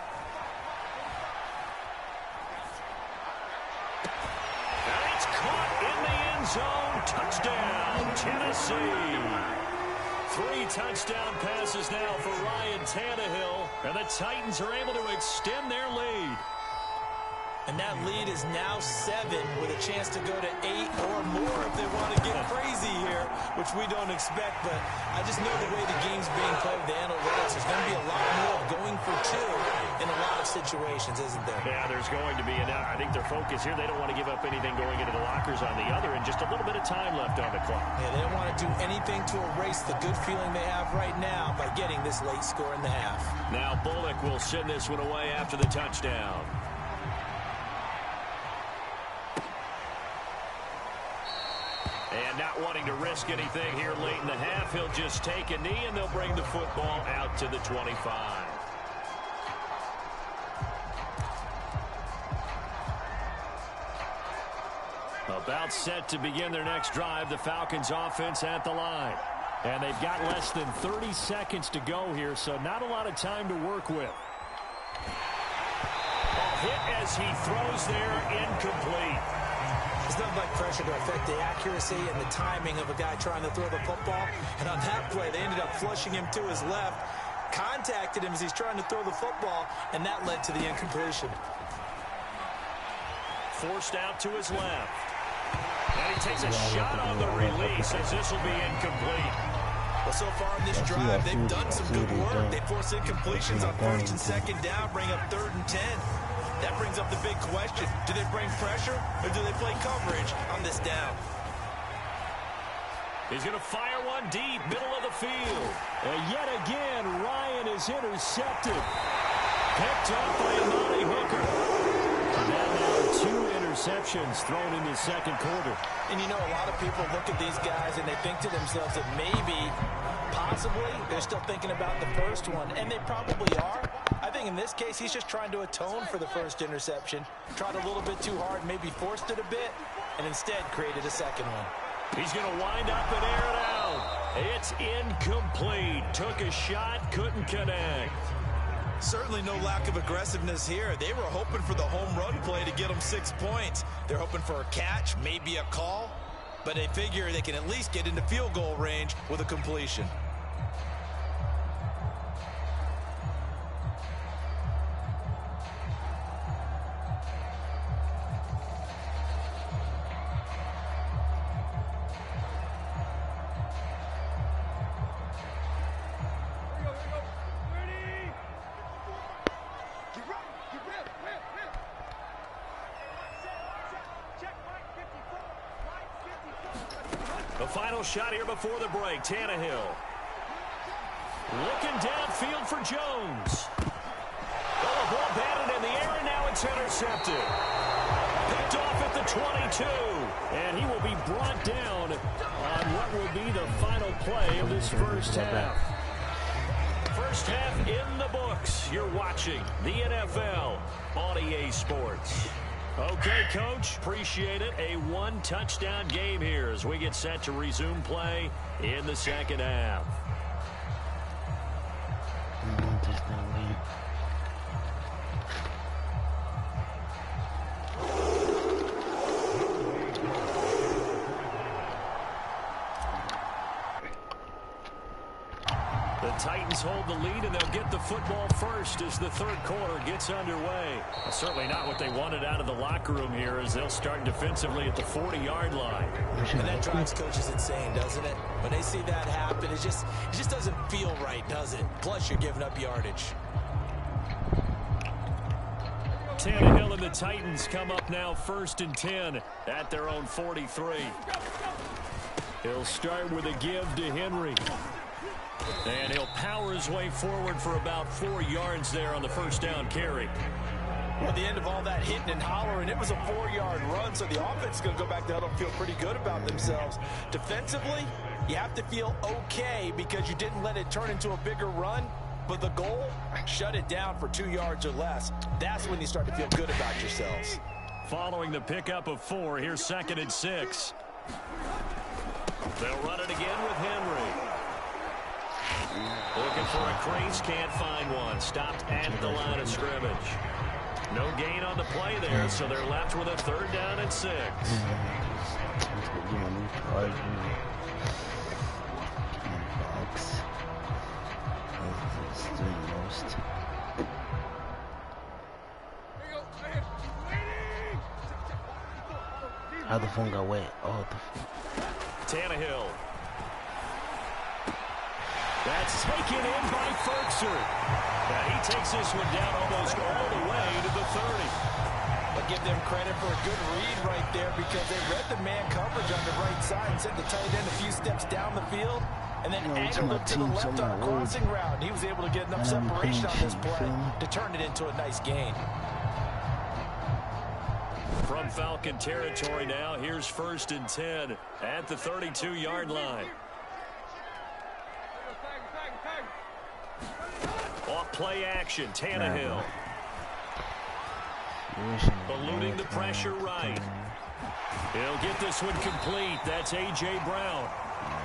And it's caught in the end zone. Touchdown, Tennessee. 3 touchdown passes now for Ryan Tannehill, and the Titans are able to extend their lead. And that lead is now 7 with a chance to go to 8 or more if they want to get crazy here, which we don't expect. But I just know the way the game's being played with the analytics, there's going to be a lot more of going for 2 in a lot of situations, isn't there? Yeah, there's going to be. And I think their focus here, they don't want to give up anything going into the lockers on the other, and just a little bit of time left on the clock. Yeah, they don't want to do anything to erase the good feeling they have right now by getting this late score in the half. Now Bullock will send this one away after the touchdown. And not wanting to risk anything here late in the half, he'll just take a knee, and they'll bring the football out to the 25. About set to begin their next drive, the Falcons offense at the line. And they've got less than 30 seconds to go here, so not a lot of time to work with. A hit as he throws there, incomplete. There's nothing like pressure to affect the accuracy and the timing of a guy trying to throw the football. And on that play, they ended up flushing him to his left, contacted him as he's trying to throw the football, and that led to the incompletion. Forced out to his left. And he takes a shot on the release as this will be incomplete. Well, so far in this drive, they've done some good work. They force incompletions on first and second down, bring up 3rd and 10. That brings up the big question. Do they bring pressure or do they play coverage on this down? He's going to fire one deep, middle of the field. And yet again, Ryan is intercepted. Picked up by Monty Hooker. Now 2 interceptions thrown in the second quarter. And you know, a lot of people look at these guys and they think to themselves that maybe, possibly, they're still thinking about the first one. And they probably are. I think in this case, he's just trying to atone for the first interception. Tried a little bit too hard, maybe forced it a bit, and instead created a second one. He's going to wind up and air it out. It's incomplete. Took a shot, couldn't connect. Certainly no lack of aggressiveness here. They were hoping for the home run play to get them 6 points. They're hoping for a catch, maybe a call, but they figure they can at least get into field goal range with a completion. The final shot here before the break, Tannehill. Looking downfield for Jones. Oh, the ball batted in the air, and now it's intercepted. Picked off at the 22, and he will be brought down on what will be the final play of this first half. First half in the books. You're watching the NFL on EA Sports. Okay, Coach, appreciate it. A 1-touchdown game here as we get set to resume play in the second half. The Titans hold the lead, and they'll get the football first as the third quarter gets underway. Certainly not what they wanted out of the locker room here as they'll start defensively at the 40-yard line. And that drives coaches insane, doesn't it? When they see that happen, it just doesn't feel right, does it? Plus, you're giving up yardage. Tannehill and the Titans come up now 1st and 10 at their own 43. He'll start with a give to Henry. And he'll power his way forward for about 4 yards there on the first down carry. At the end of all that hitting and hollering, it was a 4-yard run, so the offense is going to go back to huddle and feel pretty good about themselves. Defensively, you have to feel okay because you didn't let it turn into a bigger run, but the goal, shut it down for 2 yards or less. That's when you start to feel good about yourselves. Following the pickup of 4, here's 2nd and 6. They'll run it again with Henry. Looking for a crease, can't find one. Stopped at the line of scrimmage. No gain on the play there, so they're left with a 3rd down and 6. How the phone got wet? Oh, the Tannehill. That's taken in by Ferkser. Now he takes this one down almost all the way to the 30. But give them credit for a good read right there because they read the man coverage on the right side and sent the tight end a few steps down the field and then angled him to the left on a crossing route. He was able to get enough separation on this play to turn it into a nice gain. From Falcon territory now, here's 1st and 10 at the 32-yard line. Off play action, Tannehill. Eluding the pressure right. He'll get this one complete. That's A.J. Brown.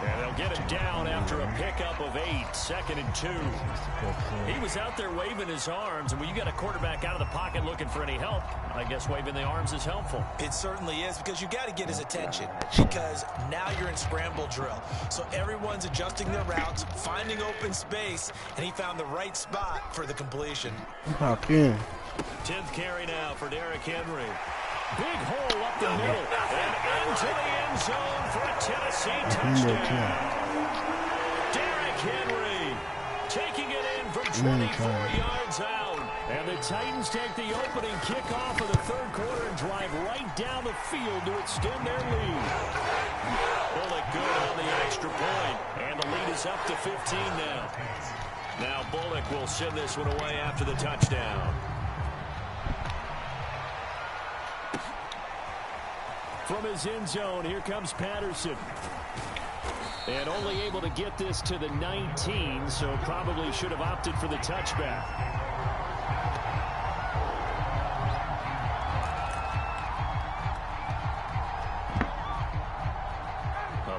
And they'll get him down after a pickup of 8, 2nd and 2. He was out there waving his arms, and when you got a quarterback out of the pocket looking for any help, I guess waving the arms is helpful. It certainly is because you got to get his attention because now you're in scramble drill. So everyone's adjusting their routes, finding open space, and he found the right spot for the completion. 10th carry now for Derrick Henry. Big hole up the middle and into the end zone for a Tennessee touchdown. Derrick Henry taking it in from 24 yards out. And the Titans take the opening kickoff of the 3rd quarter and drive right down the field to extend their lead. Bullock good on the extra point, and the lead is up to 15 now. Now Bullock will send this one away after the touchdown. From his end zone, here comes Patterson. And only able to get this to the 19, so probably should have opted for the touchback.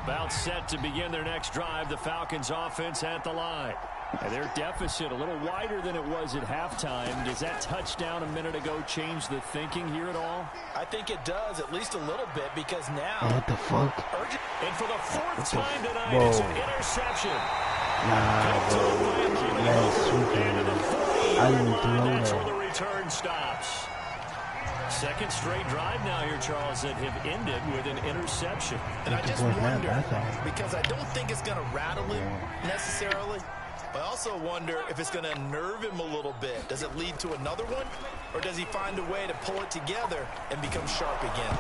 About set to begin their next drive, the Falcons offense at the line. And their deficit a little wider than it was at halftime. Does that touchdown a minute ago change the thinking here at all? I think it does, at least a little bit, because now... What the fuck? And for the 4th time tonight, it's an interception. Nah, bro. That's sweeping. I didn't throw That's that. where the return stops. 2nd straight drive now here, Charles, that have ended with an interception. And I just wonder, because I don't think it's going to rattle him necessarily, but I also wonder if it's going to nerve him a little bit. Does it lead to another one? Or does he find a way to pull it together and become sharp again?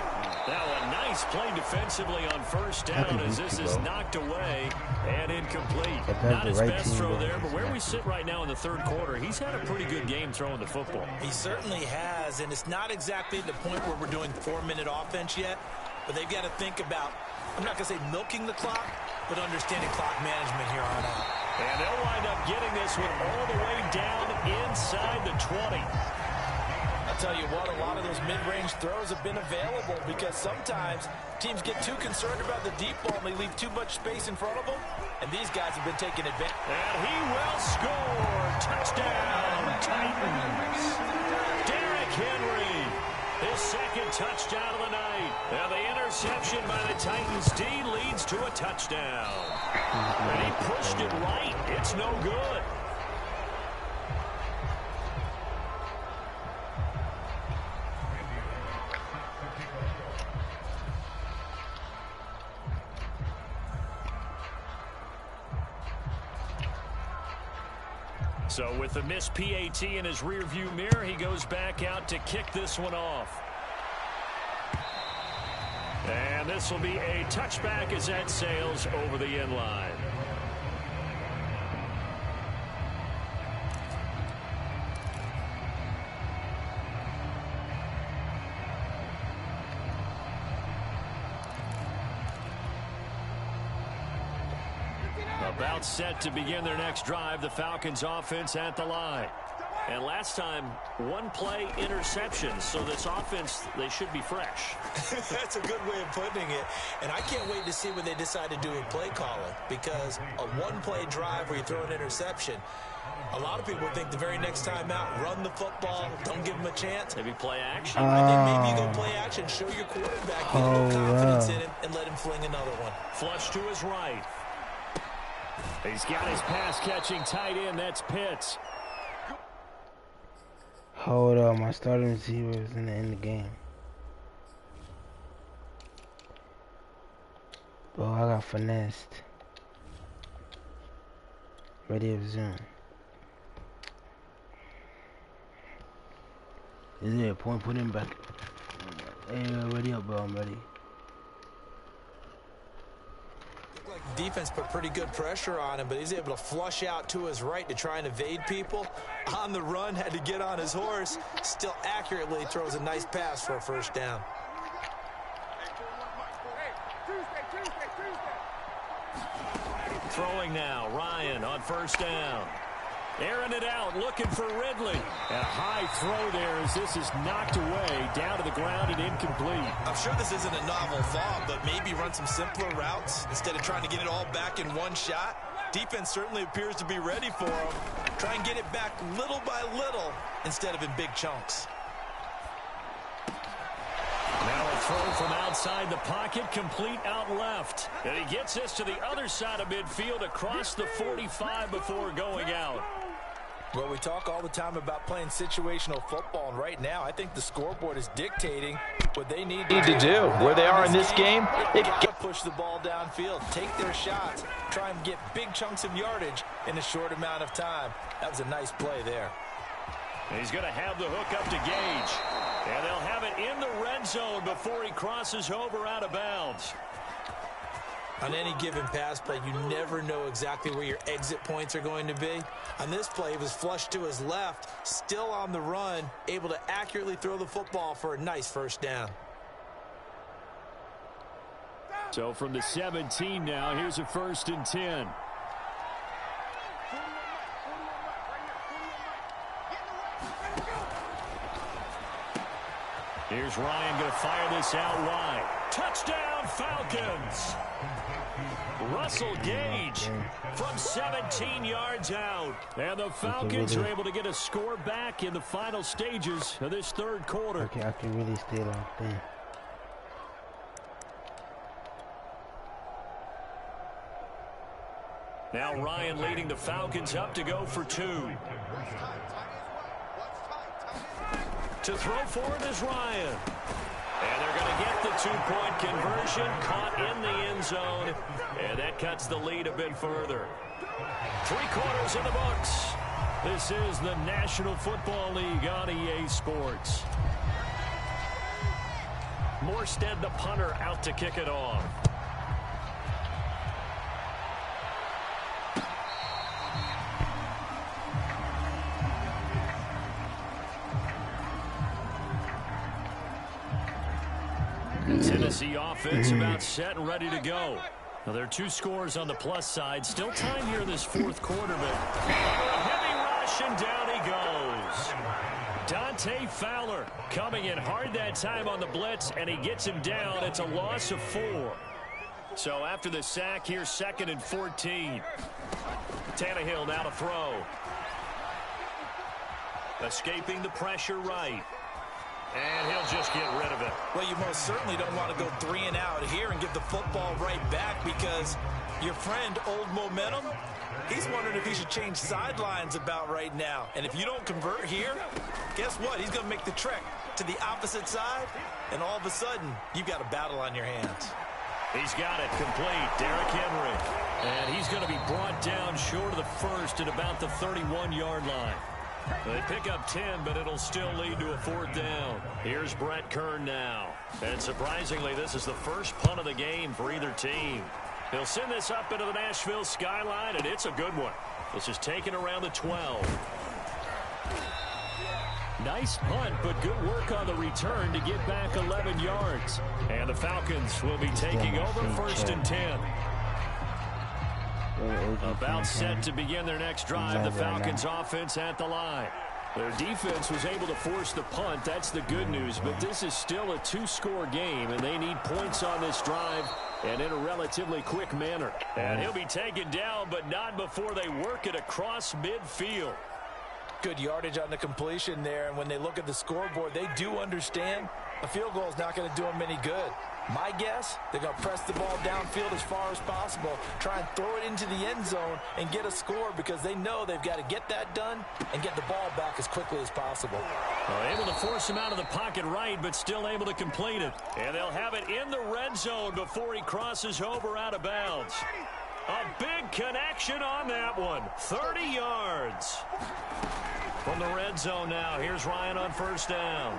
Now a nice play defensively on 1st down as this is knocked away and incomplete. Not his best throw there, but where we sit right now in the 3rd quarter, he's had a pretty good game throwing the football. He certainly has, and it's not exactly the point where we're doing 4-minute offense yet, but they've got to think about, I'm not going to say milking the clock, but understanding clock management here on out. And they'll wind up getting this one all the way down inside the 20. I'll tell you what, a lot of those mid-range throws have been available because sometimes teams get too concerned about the deep ball and they leave too much space in front of them, and these guys have been taking advantage. And he will score. Touchdown, Titans. Derrick Henry, his 2nd touchdown of the night. Now the interception by the Titans D leads to a touchdown. And he pushed it right. It's no good. So with the missed PAT in his rearview mirror, he goes back out to kick this one off. And this will be a touchback as that sails over the end line. About set to begin their next drive, the Falcons offense at the line. And last time, 1 play interception, so this offense, they should be fresh. That's a good way of putting it. And I can't wait to see when they decide to do a play calling, because a 1-play drive where you throw an interception, a lot of people think the very next time out, run the football, don't give them a chance. Maybe play action. I think maybe you go play action, show your quarterback, get a little confidence in him, and let him fling another one. Flush to his right. He's got his pass-catching tight end. That's Pitts. Hold up, my starting receiver is in the game. Oh, I got finessed. Ready to zoom. Is there a point? Put him back. Hey, ready up, bro. I'm ready. Defense put pretty good pressure on him, but he's able to flush out to his right to try and evade people. On the run, had to get on his horse. Still accurately throws a nice pass for a first down. Throwing now, Ryan on first down. Airing it out, looking for Ridley. A high throw there as this is knocked away, down to the ground and incomplete. I'm sure this isn't a novel thought, but maybe run some simpler routes instead of trying to get it all back in one shot. Defense certainly appears to be ready for him. Try and get it back little by little instead of in big chunks. Now a throw from outside the pocket, complete out left. And he gets this to the other side of midfield across the 45 before going out. Well, we talk all the time about playing situational football, and right now I think the scoreboard is dictating what they need to do. Where they are in this game, they've got to push the ball downfield, take their shots, try and get big chunks of yardage in a short amount of time. That was a nice play there. And he's going to have the hook up to Gage. And they'll have it in the red zone before he crosses over out of bounds. On any given pass play, you never know exactly where your exit points are going to be. On this play, he was flushed to his left, still on the run, able to accurately throw the football for a nice first down. So from the 17 now, here's a 1st and 10. Here's Ryan going to fire this out wide. Touchdown, Falcons! Russell Gage from 17 yards out. And the Falcons are able to get a score back in the final stages of this third quarter. Okay, I can really stay locked in. Now Ryan leading the Falcons up to go for 2. To throw for it is Ryan. And they're going to get the 2-point conversion, caught in the end zone, and that cuts the lead a bit further. 3 quarters in the books. This is the National Football League on EA Sports. Morstead, the punter, out to kick it off. Tennessee offense about set and ready to go. Now there are 2 scores on the plus side. Still time here in this 4th quarter, but heavy rush and down he goes. Dante Fowler coming in hard that time on the blitz, and he gets him down. It's a loss of 4. So after the sack, here's 2nd and 14. Tannehill now to throw. Escaping the pressure right. And he'll just get rid of it. Well, you most certainly don't want to go 3 and out here and give the football right back, because your friend, Old Momentum, he's wondering if he should change sidelines about right now. And if you don't convert here, guess what? He's going to make the trek to the opposite side, and all of a sudden, you've got a battle on your hands. He's got it complete, Derrick Henry. And he's going to be brought down short of the first at about the 31-yard line. They pick up 10, but it'll still lead to a 4th down. Here's Brett Kern now. And surprisingly, this is the first punt of the game for either team. They'll send this up into the Nashville skyline, and it's a good one. This is taken around the 12. Nice punt, but good work on the return to get back 11 yards. And the Falcons will be taking over 1st and 10. About set to begin their next drive. The Falcons offense at the line. Their defense was able to force the punt. That's the good news. But this is still a 2-score game, and they need points on this drive and in a relatively quick manner. And he'll be taken down, but not before they work it across midfield. Good yardage on the completion there, and when they look at the scoreboard, they do understand a field goal is not going to do them any good. My guess, they're going to press the ball downfield as far as possible, try and throw it into the end zone and get a score, because they know they've got to get that done and get the ball back as quickly as possible. Able to force him out of the pocket right, but still able to complete it. And they'll have it in the red zone before he crosses over out of bounds. A big connection on that one. 30 yards. From the red zone now, here's Ryan on first down.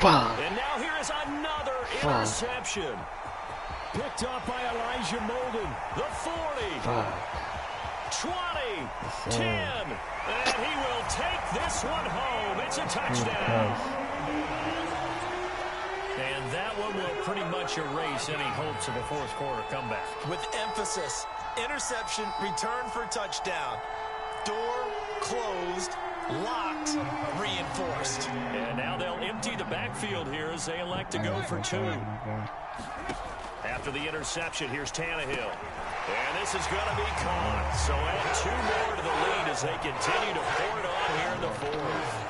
And now here is another interception. Picked up by Elijah Molden. The 40. 20. 10. And he will take this one home. It's a touchdown. And that one will pretty much erase any hopes of a fourth quarter comeback. With emphasis, interception, return for touchdown. Door closed, locked, reinforced. And now they'll empty the backfield here as they elect to go for 2. After the interception, here's Tannehill. And this is going to be caught. So add 2 more to the lead as they continue to pour it on here in the fourth.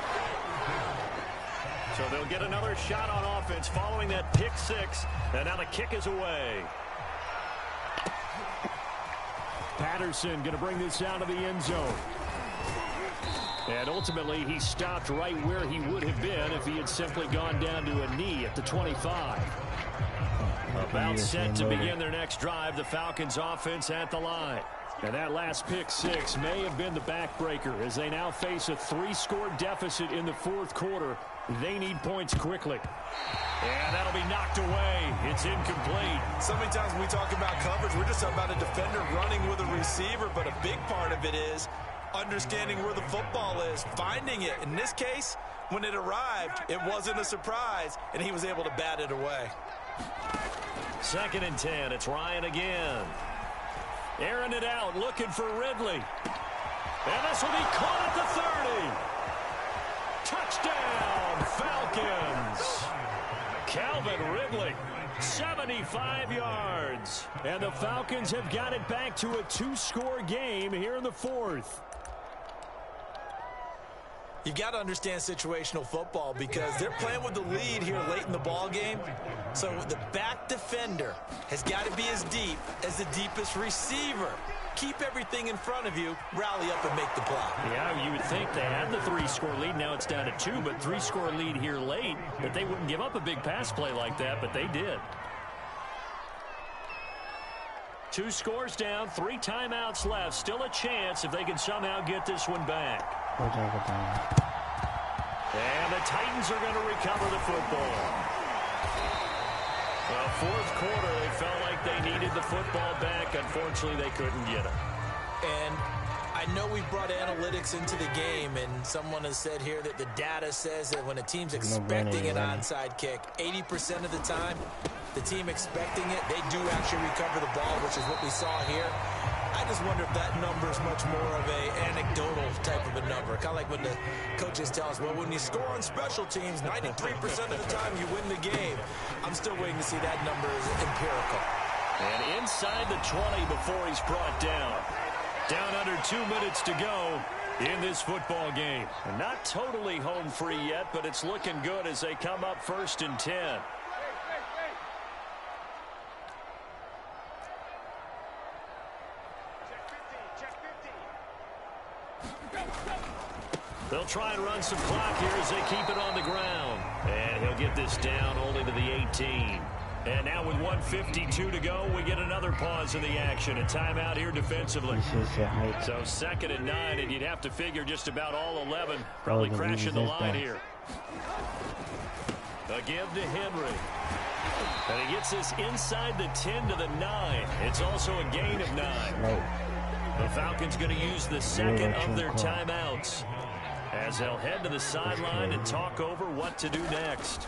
So they'll get another shot on offense following that pick 6. And now the kick is away. Patterson going to bring this down to the end zone. And ultimately, he stopped right where he would have been if he had simply gone down to a knee at the 25. About set to begin their next drive, the Falcons offense at the line. And that last pick 6 may have been the backbreaker as they now face a 3-score deficit in the fourth quarter. They need points quickly. And that'll be knocked away. It's incomplete. So many times when we talk about coverage, we're just talking about a defender running with a receiver, but a big part of it is understanding where the football is, finding it. In this case, when it arrived, it wasn't a surprise, and he was able to bat it away. 2nd and 10. It's Ryan again. Airing it out, looking for Ridley. And this will be caught at the 30. Touchdown, Falcons. Calvin Ridley, 75 yards. And the Falcons have got it back to a 2-score game here in the fourth. You've got to understand situational football because they're playing with the lead here late in the ball game. So the back defender has got to be as deep as the deepest receiver. Keep everything in front of you, rally up and make the play. Yeah, you would think they had the 3-score lead. Now it's down to 2, but 3-score lead here late, that they wouldn't give up a big pass play like that, but they did. 2 scores down, 3 timeouts left. Still a chance if they can somehow get this one back. And the Titans are going to recover the football. Well, fourth quarter, they felt like they needed the football back. Unfortunately, they couldn't get it. And I know we brought analytics into the game, and someone has said here that the data says that when a team's expecting an onside kick, 80% of the time, the team expecting it, they do actually recover the ball, which is what we saw here. I just wonder if that number is much more of a anecdotal type of a number. Kind of like when the coaches tell us, well, when you score on special teams, 93% of the time you win the game. I'm still waiting to see that number is empirical. And inside the 20 before he's brought down. Down under 2 minutes to go in this football game. And not totally home free yet, but it's looking good as they come up 1st and 10. They'll try and run some clock here as they keep it on the ground. And he'll get this down only to the 18. And now with 1:52 to go, we get another pause in the action. A timeout here defensively. So 2nd and 9, and you'd have to figure just about all 11 probably crashing the line here. A give to Henry. And he gets this inside the 10 to the 9. It's also a gain of 9. The Falcons going to use the second of their timeouts as they'll head to the sideline and talk over what to do next.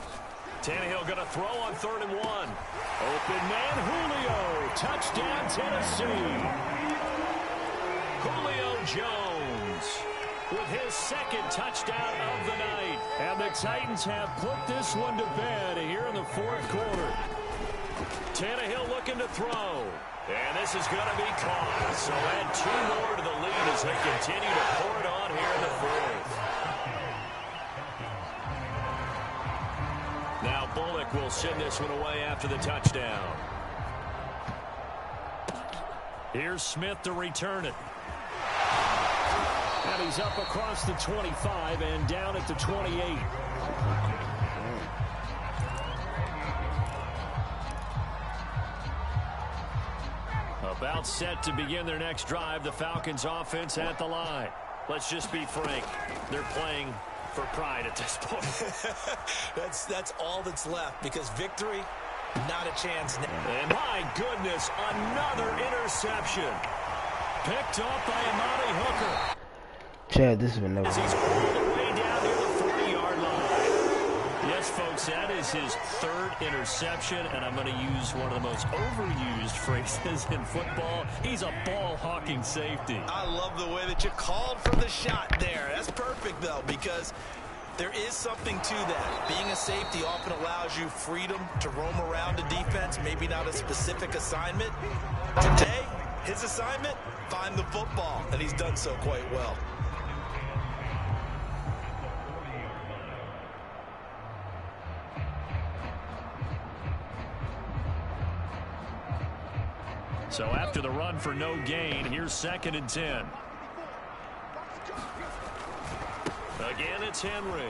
Tannehill going to throw on 3rd and 1. Open man, Julio. Touchdown, Tennessee. Julio Jones with his 2nd touchdown of the night. And the Titans have put this one to bed here in the fourth quarter. Tannehill looking to throw. And this is going to be caught. So add 2 more to the lead as they continue to pour it on here in the fourth. Now Bullock will send this one away after the touchdown. Here's Smith to return it. And he's up across the 25 and down at the 28. About set to begin their next drive, the Falcons offense at the line. Let's just be frank. They're playing for pride at this point. That's all that's left, because victory, not a chance. And my goodness, another interception. Picked off by Amani Hooker. Chad, this has been no. He's all the way down near the 40-yard line. Yes, folks, that is his third interception, and I'm going to use one of the most overused phrases in football. He's a ball-hawking safety. I love the way that you called for the shot there. That's perfect, though, because there is something to that. Being a safety often allows you freedom to roam around a defense, maybe not a specific assignment. Today, his assignment, find the football, and he's done so quite well. So after the run for no gain, here's 2nd and 10. Again, it's Henry.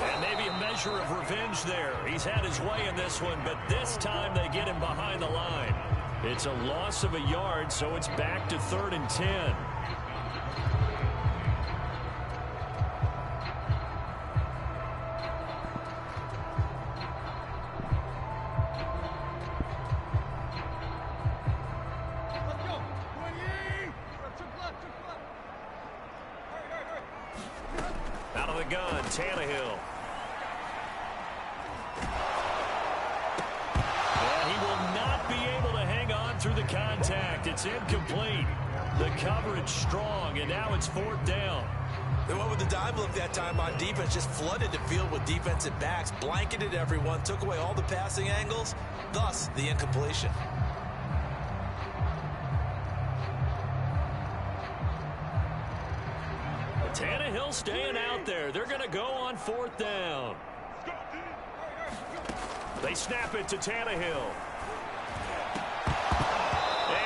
And maybe a measure of revenge there. He's had his way in this one, but this time they get him behind the line. It's a loss of a yard, so it's back to 3rd and 10. Out of the gun, Tannehill. And he will not be able to hang on through the contact. It's incomplete. The coverage strong, and now it's 4th down. They went with the dive look that time on defense, just flooded the field with defensive backs, blanketed everyone, took away all the passing angles, thus the incompletion. Tannehill staying out there. They're going to go on 4th down. They snap it to Tannehill.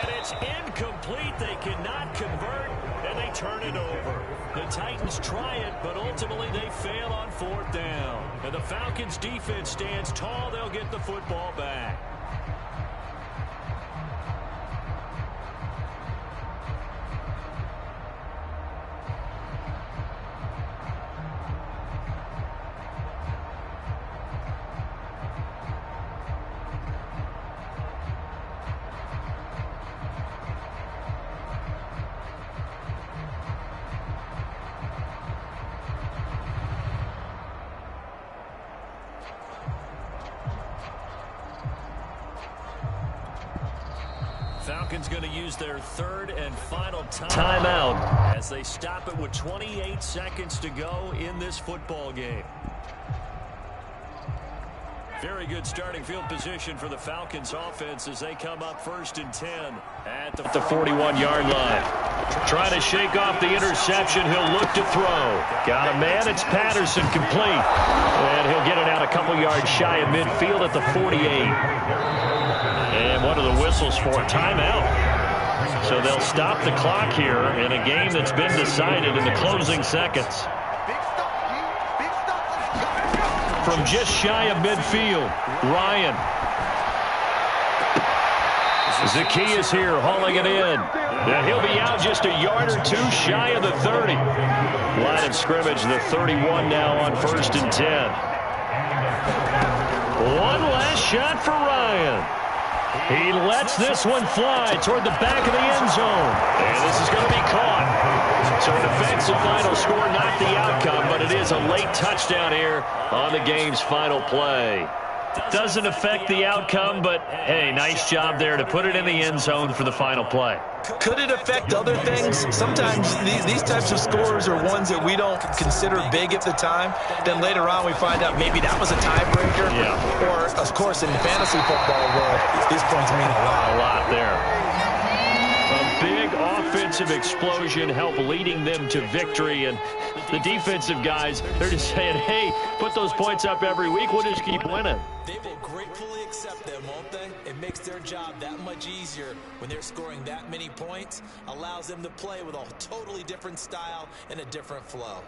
And it's incomplete. They cannot convert, and they turn it over. The Titans try it, but ultimately they fail on 4th down. And the Falcons' defense stands tall. They'll get the football back. Falcons going to use their 3rd and final timeout as they stop it with 28 seconds to go in this football game. Very good starting field position for the Falcons offense as they come up 1st and 10 at the 41-yard line. Trying to shake off the interception. He'll look to throw. Got a man. It's Patterson, complete. And he'll get it out a couple yards shy of midfield at the 48. And what are the whistles for? Timeout. So they'll stop the clock here in a game that's been decided in the closing seconds. From just shy of midfield, Ryan. Zacchaeus here hauling it in. And he'll be out just a yard or two shy of the 30. Line of scrimmage, the 31 now on 1st and 10. One last shot for Ryan. He lets this one fly toward the back of the end zone. And this is going to be caught. So it affects the final score, not the outcome, but it is a late touchdown here on the game's final play. Doesn't affect the outcome, but, hey, nice job there to put it in the end zone for the final play. Could it affect other things? Sometimes these types of scores are ones that we don't consider big at the time. Then later on we find out maybe that was a tiebreaker. Yeah. Or, of course, in the fantasy football world, these points mean a lot. A lot there. A big offensive explosion helped leading them to victory. And the defensive guys, they're just saying, hey, put those points up every week. We'll just keep winning. They will gratefully accept them, won't they? It makes their job that much easier when they're scoring that many points. Allows them to play with a totally different style and a different flow.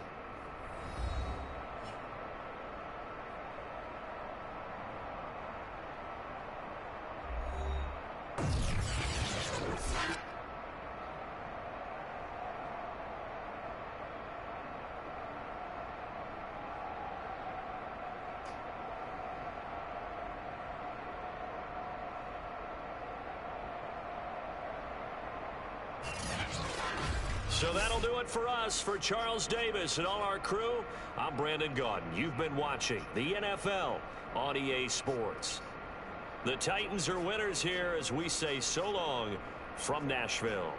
So that'll do it for us. For Charles Davis and all our crew, I'm Brandon Gaudin. You've been watching the NFL on EA Sports. The Titans are winners here as we say so long from Nashville.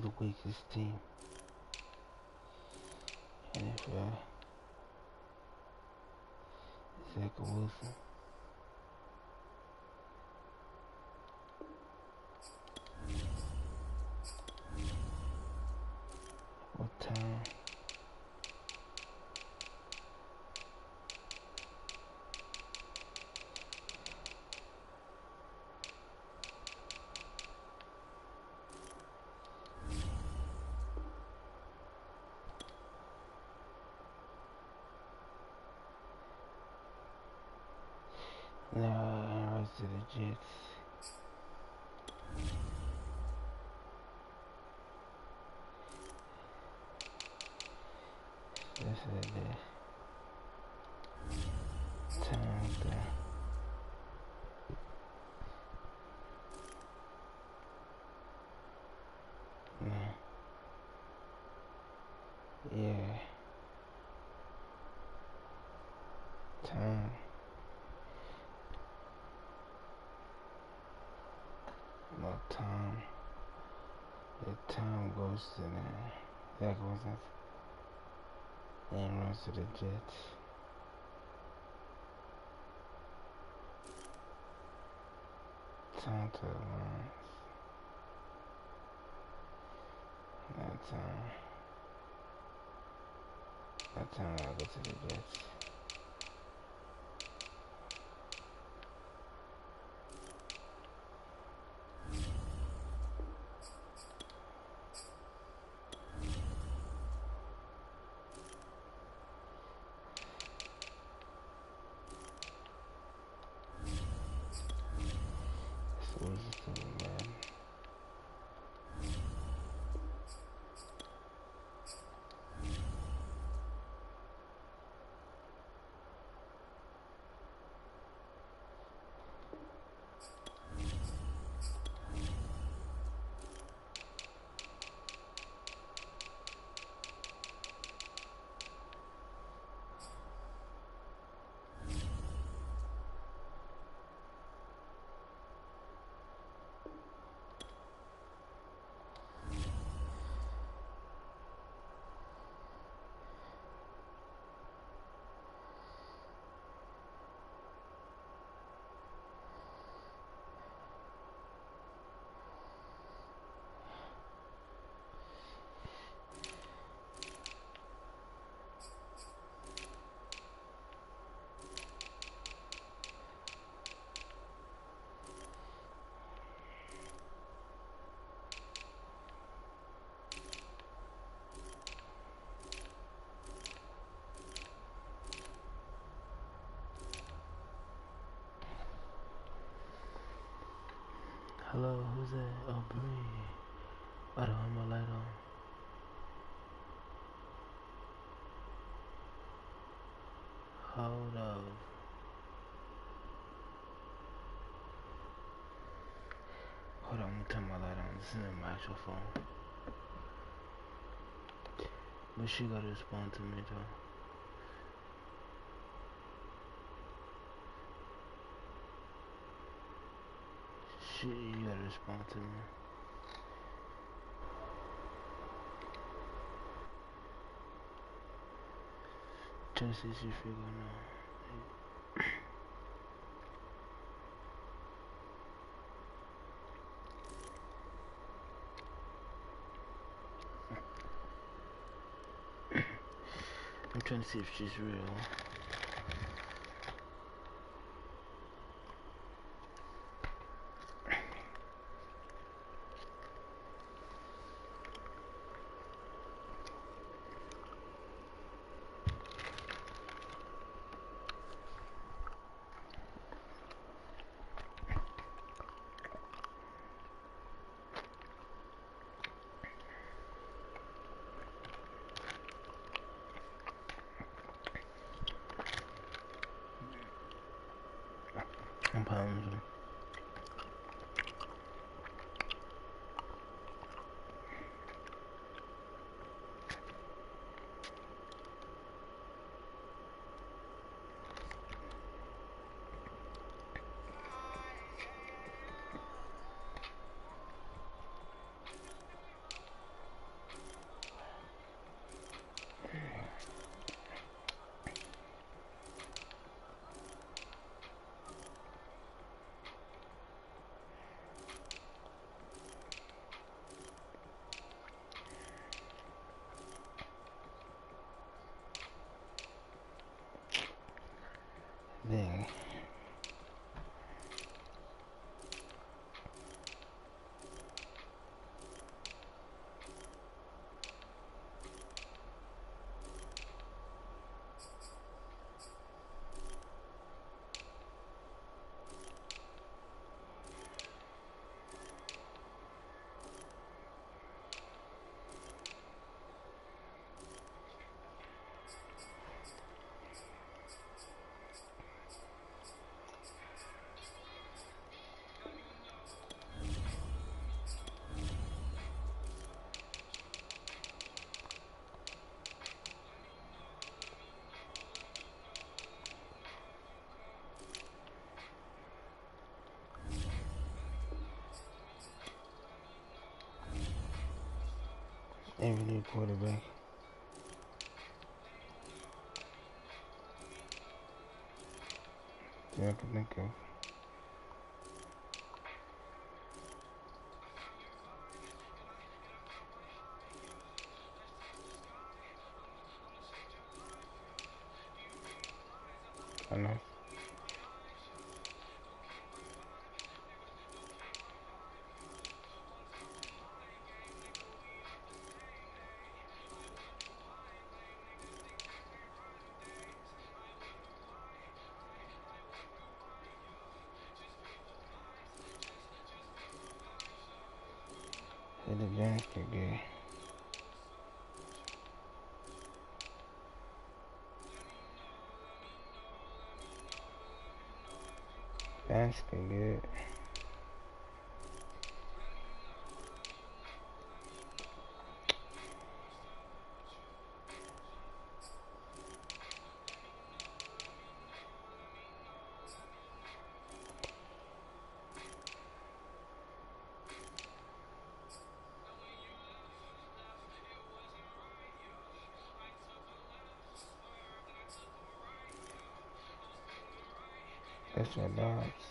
the weakest team. NFL. Zach Wilson. What time? Now I rise to the Jets. That's it there. Time there. No. Yeah. Time. No time. The time goes to the Zach Wilson and runs to the Jets. Time to the Lions. That time I go to the Jets. So it's just a man. Hello, who's that? Oh, Bree. I don't have my light on. Hold up. Hold on, I'm gonna turn my light on. This isn't my actual phone. But she gotta respond to me though. You gotta respond to me. Trying to see if she figure now. I'm trying to see if she's real. Every new quarterback. That I can think of. I know. The basket good. Basket good. That's my dogs.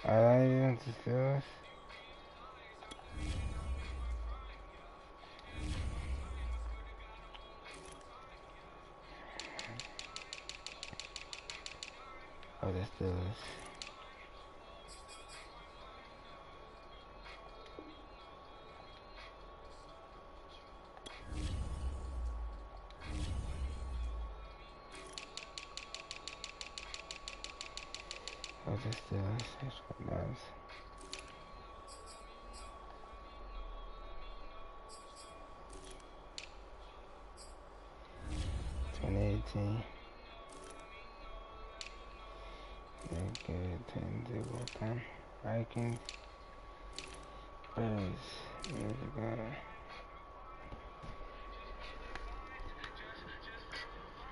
I like them to steal us. Oh, that's still us. Oh, that's still us. That's my dogs. They good 10-0 time. Vikings. Bears. Where's the guy?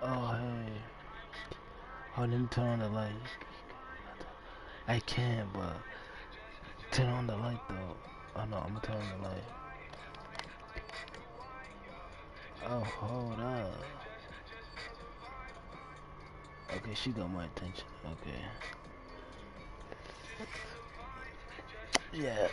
Oh, hey. Oh, let me turn on the light. I can, but turn on the light though. Oh no, I'm gonna turn on the light. Oh, hold up. Okay, she got my attention. Okay. Yeah.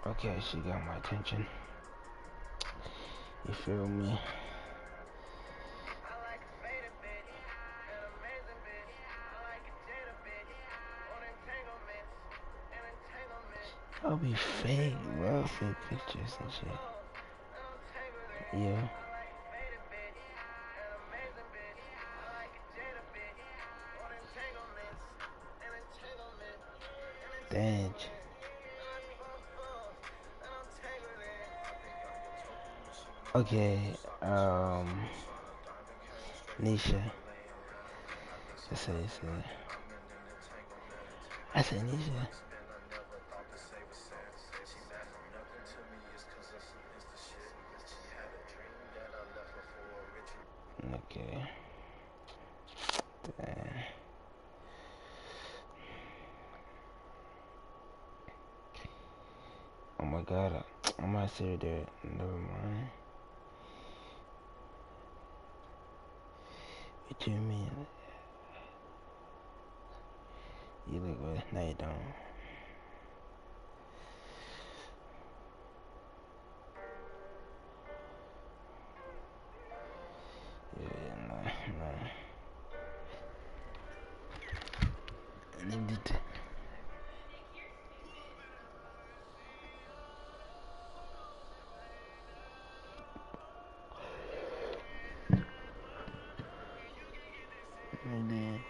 Okay, she got my attention. You feel me? I'll be fake, bro. Fake pictures and shit. Yeah. Dang. Okay, Nisha. I said Nisha. Okay. Damn. Oh my god, I might say that. Never mind. What you mean? You look good. No, you don't. Yeah, nah. Need it. And then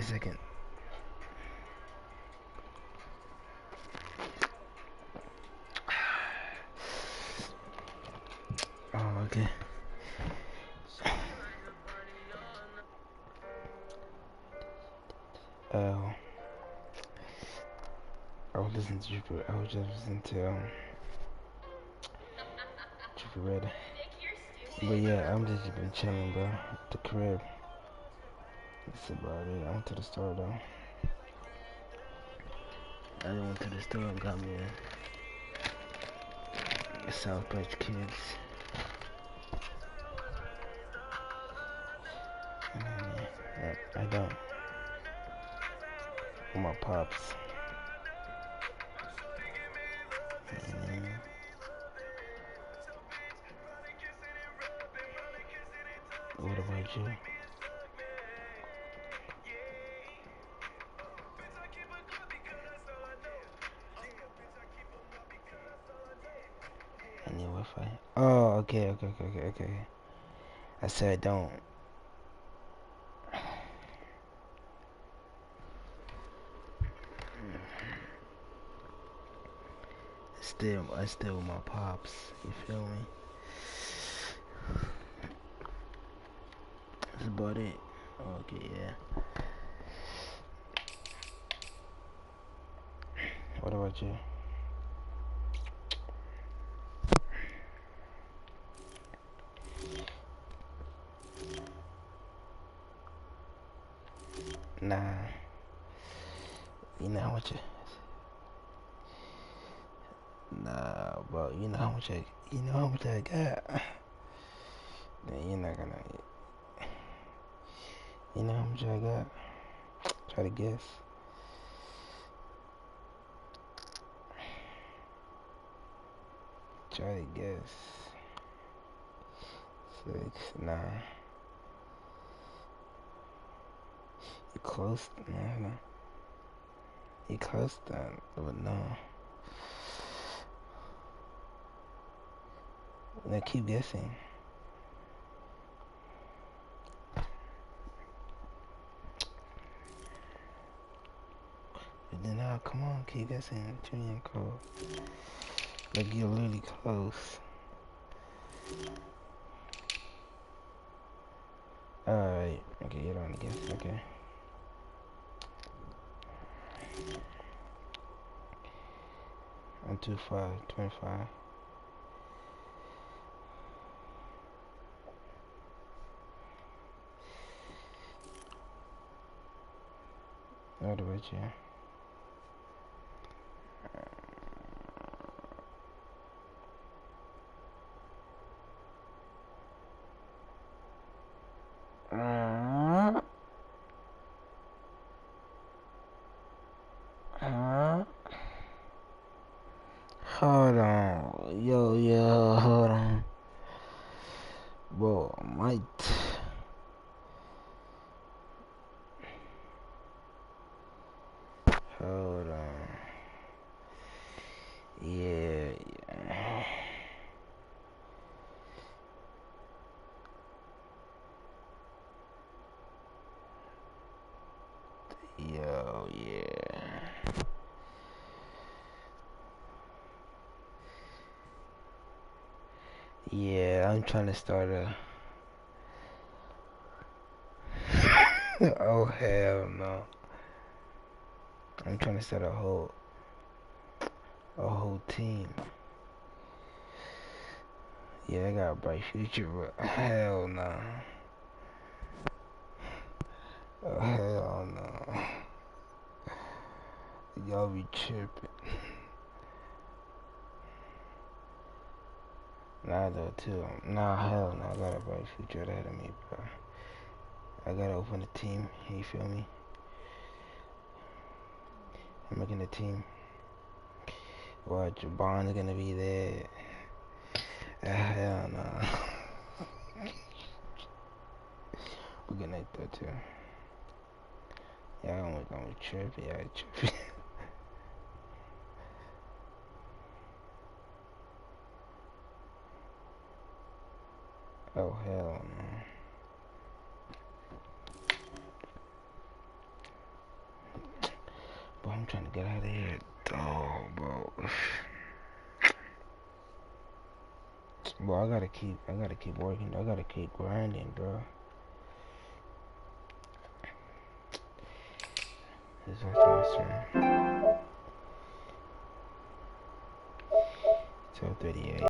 a second. Oh, okay. Oh. I was listening to Triple. I was just listening to Triple Red. But yeah, I'm just been chilling, bro. At the crib. That's about it. I went to the store though. I just went to the store and got me a South Park Kids. Yeah, I don't. With my pops. What about you? I need Wi-Fi. Oh, okay. I said don't. I still with my pops. You feel me? That's about it. Okay, yeah. What about you? Nah. You know how much Nah, bro. You know how much I got. Then you're not gonna. You know how much I got? Try to guess. Try to guess. 6, nah. You close? No. You close then, but no. Now keep guessing. But then now, come on, keep guessing. Junior code. Like you're really close. Alright, okay, you don't want to guess, okay. I'm 25. What about you? Hold on. Yo, hold on. Bro, might. Hold on. Yeah. Yo, yeah. Yeah, I'm trying to start a. Oh, hell no. I'm trying to start a whole team. Yeah, I got a bright future, but hell no. Oh, hell no. Y'all be tripping. Nah, though, too. Nah, hell no. I got a bright future ahead of me, bro. I gotta open a team. You feel me? I'm making a team. Watch, Bond's gonna be there. Hell no. We're gonna like that too. Yeah, I'm gonna trip. Yeah, trip. Oh hell no. trying to get out of here, dog, bro. Bro, I gotta keep working. I gotta keep grinding, bro. This is my turn. 12:38.